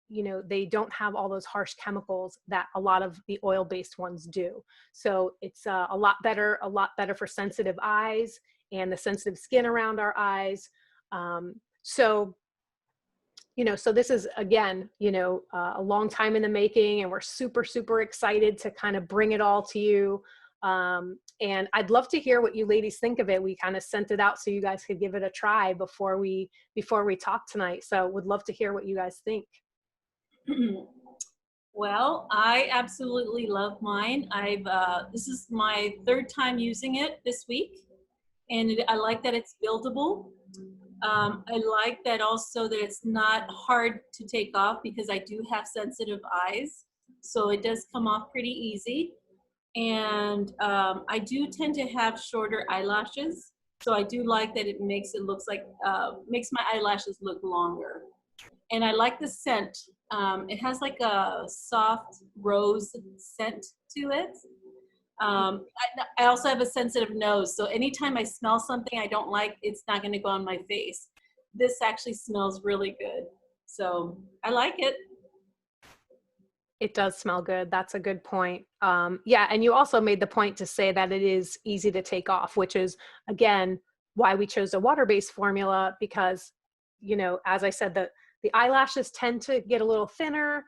you know, they don't have all those harsh chemicals that a lot of the oil-based ones do. So it's a lot better for sensitive eyes and the sensitive skin around our eyes. So, you know, so this is, again, you know, a long time in the making, and we're super, super excited to kind of bring it all to you. And I'd love to hear what you ladies think of it. We kind of sent it out so you guys could give it a try before we talk tonight. So would love to hear what you guys think. Well, I absolutely love mine. This is my third time using it this week, and I like that it's buildable. I like that also that it's not hard to take off, because I do have sensitive eyes, so it does come off pretty easy. And I do tend to have shorter eyelashes, so I do like that it makes my eyelashes look longer. And I like the scent. It has like a soft rose scent to it. I also have a sensitive nose, so anytime I smell something I don't like, it's not going to go on my face. This actually smells really good, so I like it. It does smell good. That's a good point. Yeah, and you also made the point to say that it is easy to take off, which is, again, why we chose a water-based formula, because, you know, as I said, the eyelashes tend to get a little thinner,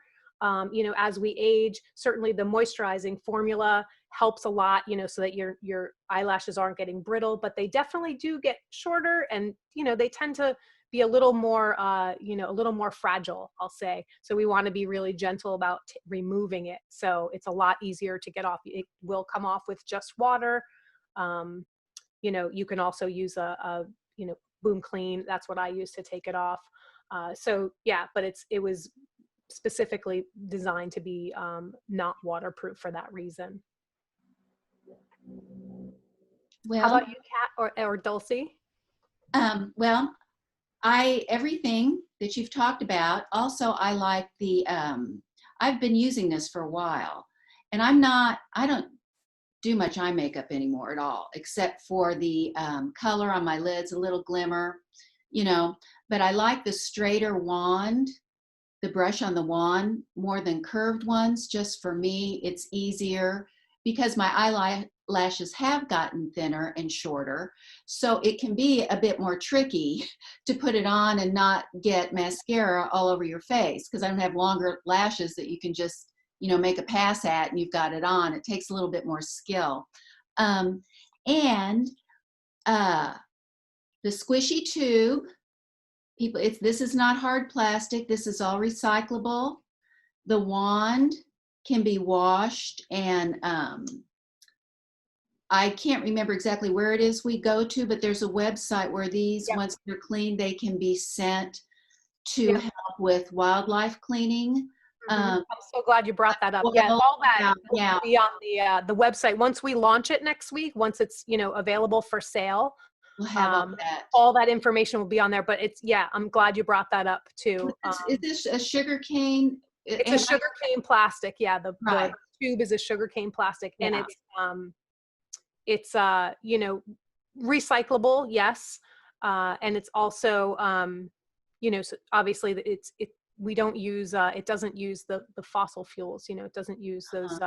you know, as we age. Certainly the moisturizing formula helps a lot, you know, so that your eyelashes aren't getting brittle, but they definitely do get shorter, and, you know, they tend to be a little more, you know, a little more fragile, I'll say. So we want to be really gentle about removing it. So it's a lot easier to get off. It will come off with just water. You know, you can also use a you know, Boom Clean. That's what I use to take it off. So yeah, but it was specifically designed to be not waterproof for that reason. Well, how about you, Kat or Dulcy? Well, everything that you've talked about. Also, I like I've been using this for a while, and I don't do much eye makeup anymore at all, except for the color on my lids, a little glimmer, you know, but I like the straighter wand, the brush on the wand, more than curved ones. Just for me, it's easier because my eyelashes have gotten thinner and shorter. So it can be a bit more tricky to put it on and not get mascara all over your face, because I don't have longer lashes that you can just, you know, make a pass at and you've got it on. It takes a little bit more skill. And the squishy tube, this is not hard plastic. This is all recyclable. The wand can be washed, and I can't remember exactly where it is we go to, but there's a website where these, Yep. once they're clean, they can be sent to help with wildlife cleaning. I'm so glad you brought that up. Well, Yeah, all that yeah. will be on the website once we launch it next week. Once it's, you know, available for sale, We'll have all that. all that information will be on there. But it's, yeah, I'm glad you brought that up too. Is this a sugar cane? It's a sugar cane plastic. Yeah, the tube is a sugar cane plastic, and it's you know, recyclable, yes, and it's also you know, so obviously we don't use, it doesn't use the fossil fuels, you know, it doesn't use those,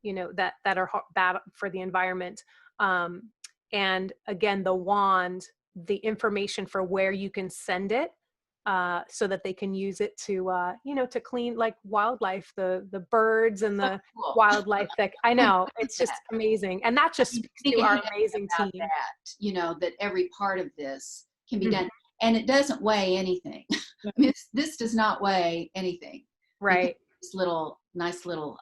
you know, that are bad for the environment. And again, the wand, the information for where you can send it, so that they can use it to, you know, to clean like wildlife, the birds and the Cool. wildlife that I know, it's just amazing. And that just speaks to our amazing team. That, you know, that every part of this can be done, and it doesn't weigh anything. I mean, this does not weigh anything. Right. This little, nice little,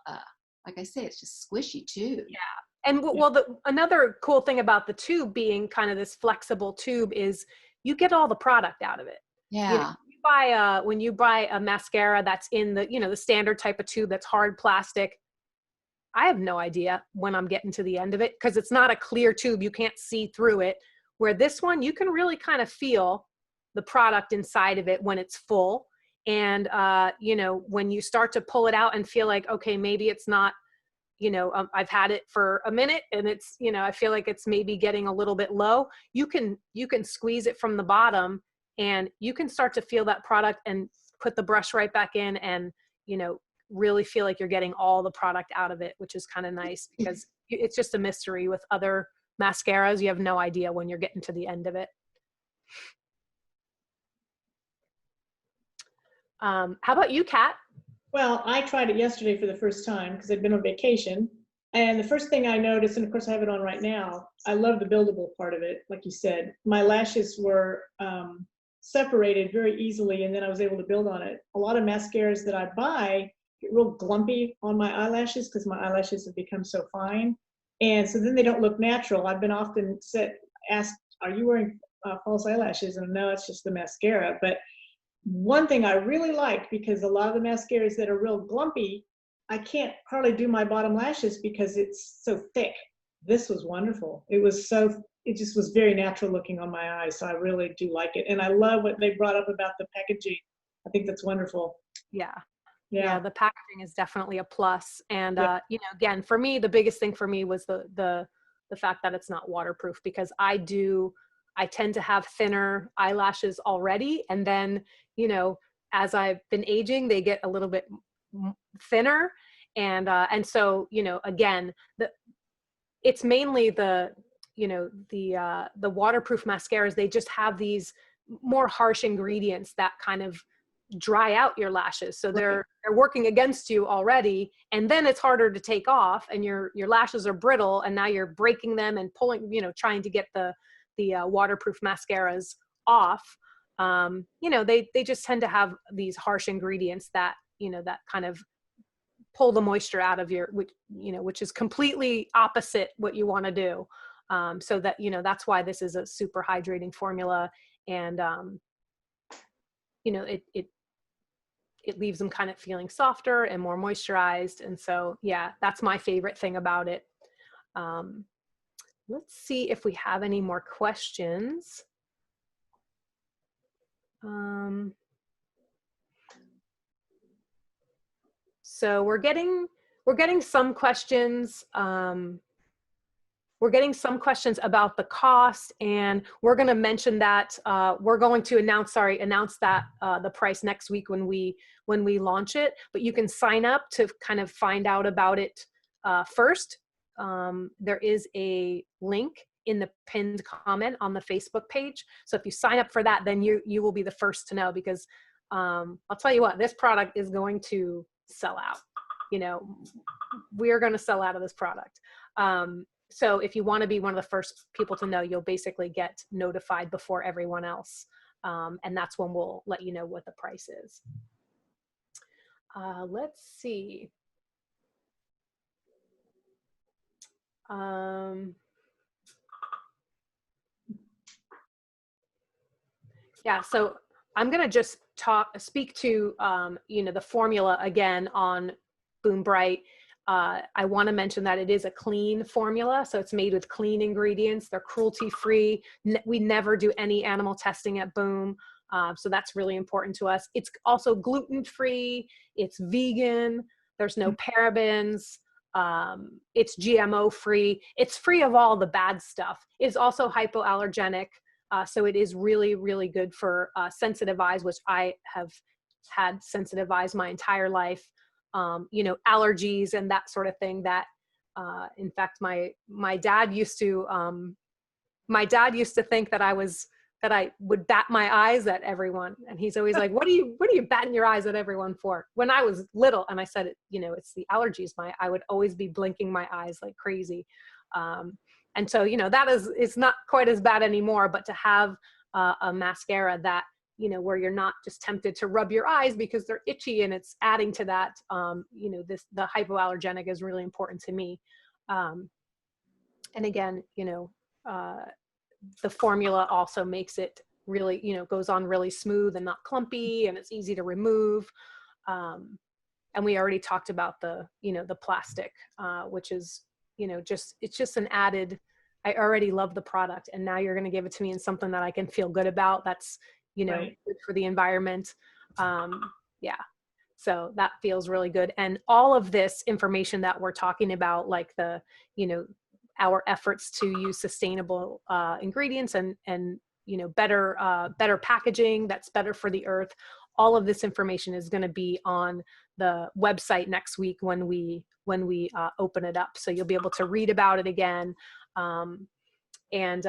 like I say, it's just squishy too. Yeah. And well, another cool thing about the tube being kind of this flexible tube is you get all the product out of it. Yeah. You know, when you buy a mascara that's in the, you know, the standard type of tube that's hard plastic, I have no idea when I'm getting to the end of it because it's not a clear tube. You can't see through it. Where this one, you can really kind of feel the product inside of it when it's full. And, you know, when you start to pull it out and feel like, okay, maybe it's not, you know, I've had it for a minute and it's, you know, I feel like it's maybe getting a little bit low. You can squeeze it from the bottom and you can start to feel that product and put the brush right back in and, you know, really feel like you're getting all the product out of it, which is kind of nice because it's just a mystery with other mascaras. You have no idea when you're getting to the end of it. How about you, Kat? Well, I tried it yesterday for the first time because I'd been on vacation. And the first thing I noticed, and of course I have it on right now, I love the buildable part of it. Like you said, my lashes were separated very easily, and then I was able to build on it. A lot of mascaras that I buy get real glumpy on my eyelashes because my eyelashes have become so fine. And so then they don't look natural. I've been often asked, are you wearing false eyelashes? And no, it's just the mascara. But one thing I really like, because a lot of the mascaras that are real glumpy, I can't hardly do my bottom lashes because it's so thick. This was wonderful. It just was very natural looking on my eyes. So I really do like it. And I love what they brought up about the packaging. I think that's wonderful. Yeah, the packaging is definitely a plus. And, you know, again, for me, the biggest thing for me was the fact that it's not waterproof, because I tend to have thinner eyelashes already. And then, you know, as I've been aging, they get a little bit thinner. And so, you know, again, it's mainly the waterproof mascaras. They just have these more harsh ingredients that kind of dry out your lashes. So they're working against you already. And then it's harder to take off and your lashes are brittle, and now you're breaking them and pulling, you know, trying to get the waterproof mascaras off. You know, they just tend to have these harsh ingredients that, you know, that kind of pull the moisture out of which is completely opposite what you want to do. So that, you know, that's why this is a super hydrating formula. And, you know, it leaves them kind of feeling softer and more moisturized. And so, yeah, that's my favorite thing about it. Let's see if we have any more questions. So we're getting some questions. We're getting some questions about the cost, and we're going to mention that we're going to announce that the price next week when we launch it. But you can sign up to kind of find out about it first. There is a link in the pinned comment on the Facebook page. So if you sign up for that, then you will be the first to know, because I'll tell you what, this product is going to sell out. You know, we're going to sell out of this product. So if you want to be one of the first people to know, you'll basically get notified before everyone else. And that's when we'll let you know what the price is. Let's see. Yeah, so I'm going to just speak to, you know, the formula again on Boom Bright. I want to mention that it is a clean formula, so it's made with clean ingredients. They're cruelty-free. We never do any animal testing at Boom, so that's really important to us. It's also gluten-free. It's vegan. There's no parabens. It's GMO-free. It's free of all the bad stuff. It's also hypoallergenic, so it is really, really good for sensitive eyes, which I have had sensitive eyes my entire life, you know, allergies and that sort of thing that, in fact, my dad used to think that I would bat my eyes at everyone. And he's always like, what are you batting your eyes at everyone for? When I was little, and I said, you know, it's the allergies. I would always be blinking my eyes like crazy. And so, you know, it's not quite as bad anymore, but to have a mascara that, you know, where you're not just tempted to rub your eyes because they're itchy and it's adding to that, you know, the hypoallergenic is really important to me. And again, you know, the formula also makes it really, you know, goes on really smooth and not clumpy, and it's easy to remove. And we already talked about the, you know, the plastic, which is, you know, it's just an added, I already love the product, and now you're going to give it to me in something that I can feel good about. That's, you know, Right. good for the environment. Yeah. So that feels really good. And all of this information that we're talking about, like the, you know, our efforts to use sustainable ingredients and you know, better packaging that's better for the earth. All of this information is going to be on the website next week when we open it up. So you'll be able to read about it again, and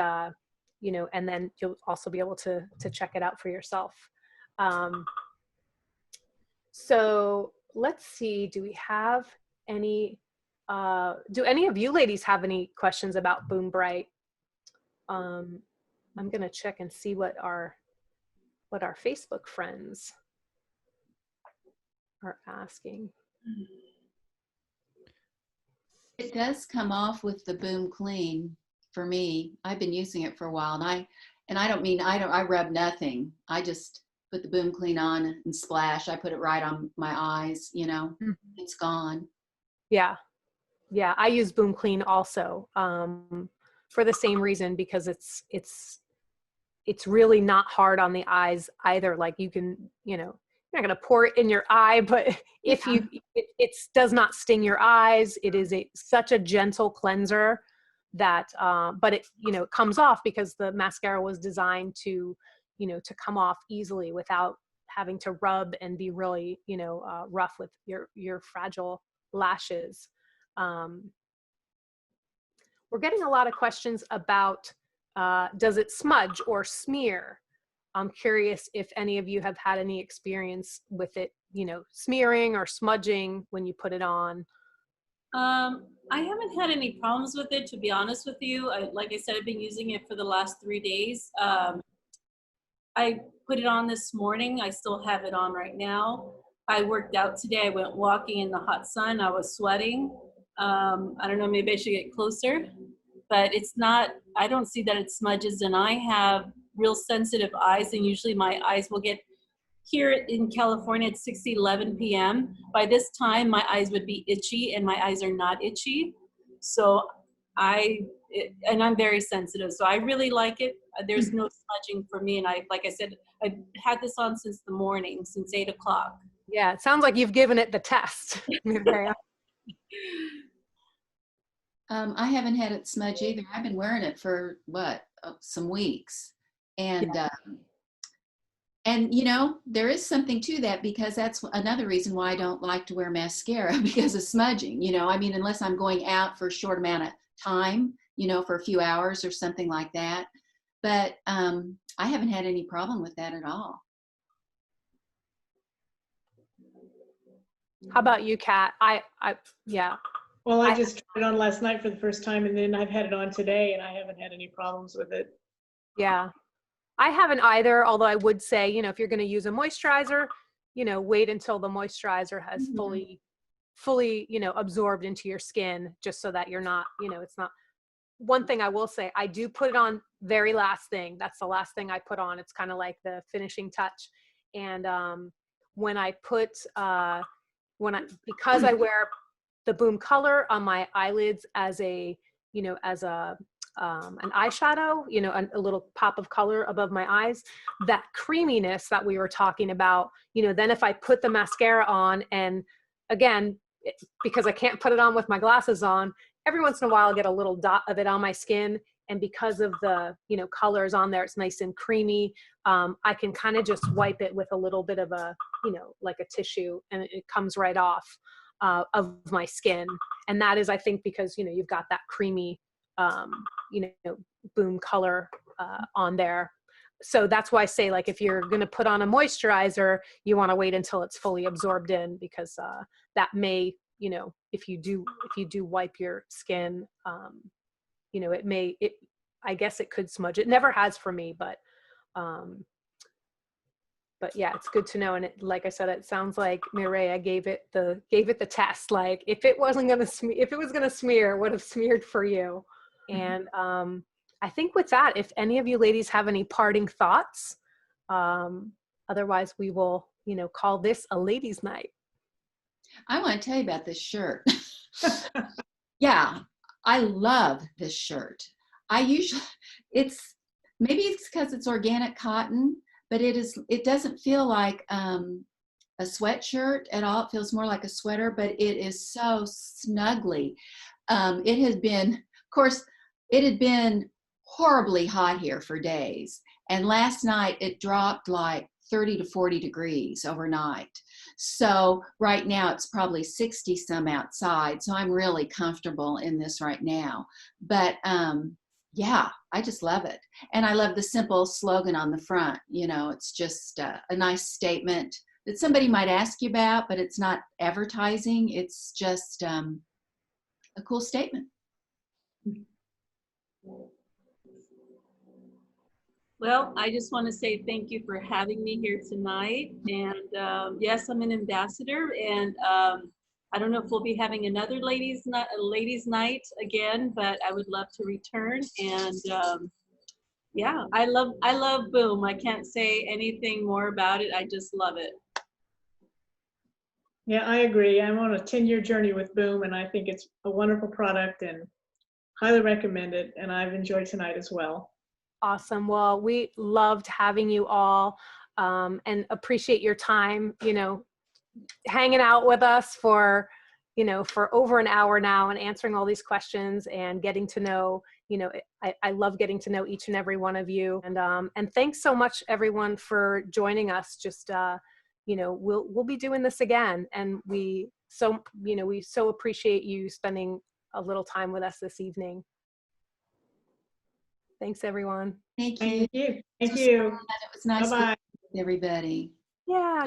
you know, and then you'll also be able to check it out for yourself. So let's see. Do we have any? Do any of you ladies have any questions about Boom Bright? I'm gonna check and see what our Facebook friends are asking. It does come off with the Boom Clean for me. I've been using it for a while, and I rub nothing. I just put the Boom Clean on and splash. I put it right on my eyes, you know, it's gone. Yeah. Yeah, I use Boom Clean also, for the same reason, because it's really not hard on the eyes either. Like you can, you know, you're not going to pour it in your eye, but if it does not sting your eyes. It is such a gentle cleanser that, but it, you know, it comes off because the mascara was designed to, you know, to come off easily without having to rub and be really, you know, rough with your fragile lashes. We're getting a lot of questions about, does it smudge or smear? I'm curious if any of you have had any experience with it, you know, smearing or smudging when you put it on. I haven't had any problems with it, to be honest with you. Like I said, I've been using it for the last 3 days. I put it on this morning. I still have it on right now. I worked out today. I went walking in the hot sun. I was sweating. I don't know, maybe I should get closer, but it's not, I don't see that it smudges, and I have real sensitive eyes, and usually my eyes will get, here in California, it's 6:11 p.m. By this time, my eyes would be itchy, and my eyes are not itchy. So and I'm very sensitive, so I really like it. There's no smudging for me, and like I said, I've had this on since the morning, since 8 o'clock. Yeah, it sounds like you've given it the test. I haven't had it smudge either. I've been wearing it for some weeks, and you know, there is something to that, because that's another reason why I don't like to wear mascara, because of smudging. You know, I mean, unless I'm going out for a short amount of time, you know, for a few hours or something like that. But I haven't had any problem with that at all. How about you, Kat? Yeah. Well, I just tried it on last night for the first time, and then I've had it on today, and I haven't had any problems with it. Yeah. I haven't either, although I would say, you know, if you're going to use a moisturizer, you know, wait until the moisturizer has fully, you know, absorbed into your skin, just so that you're not, you know, it's not. One thing I will say, I do put it on very last thing. That's the last thing I put on. It's kind of like the finishing touch. And when I put, because I wear the Boom color on my eyelids as a, you know, as an eyeshadow, you know, a little pop of color above my eyes, that creaminess that we were talking about, you know, then if I put the mascara on, and again, because I can't put it on with my glasses on, every once in a while I'll get a little dot of it on my skin. And because of the, you know, colors on there, it's nice and creamy. I can kind of just wipe it with a little bit of a, you know, like a tissue, and it comes right off of my skin. And that is, I think, because, you know, you've got that creamy, you know, Boom color on there. So that's why I say, like, if you're going to put on a moisturizer, you want to wait until it's fully absorbed in, because that may, you know, if you do wipe your skin, you know, I guess it could smudge. It never has for me, but yeah, it's good to know. And it, like I said, it sounds like Mireya gave it the test. Like, if it wasn't going to if it was going to smear, it would have smeared for you. And I think with that, if any of you ladies have any parting thoughts, otherwise we will, you know, call this a ladies' night. I want to tell you about this shirt. Yeah, I love this shirt. Maybe it's because it's organic cotton, but it doesn't feel like a sweatshirt at all. It feels more like a sweater, but it is so snugly. It has been, of course, it had been horribly hot here for days. And last night it dropped like 30 to 40 degrees overnight. So right now it's probably 60 some outside. So I'm really comfortable in this right now. But yeah, I just love it. And I love the simple slogan on the front. You know, it's just a nice statement that somebody might ask you about, but it's not advertising. It's just a cool statement. Well, I just want to say thank you for having me here tonight. And yes, I'm an ambassador, and I don't know if we'll be having another ladies night again, but I would love to return. And yeah, I love Boom. I can't say anything more about it. I just love it. Yeah, I agree. I'm on a 10-year journey with Boom, and I think it's a wonderful product and highly recommend it. And I've enjoyed tonight as well. Awesome. Well, we loved having you all, and appreciate your time, you know, hanging out with us for, you know, for over an hour now, and answering all these questions and getting to know, you know, I love getting to know each and every one of you. And thanks so much, everyone, for joining us. Just, you know, we'll be doing this again. And we so appreciate you spending a little time with us this evening. Thanks, everyone. Thank you. Thank you. Thank you. It was nice Bye-bye. with everybody. Yeah.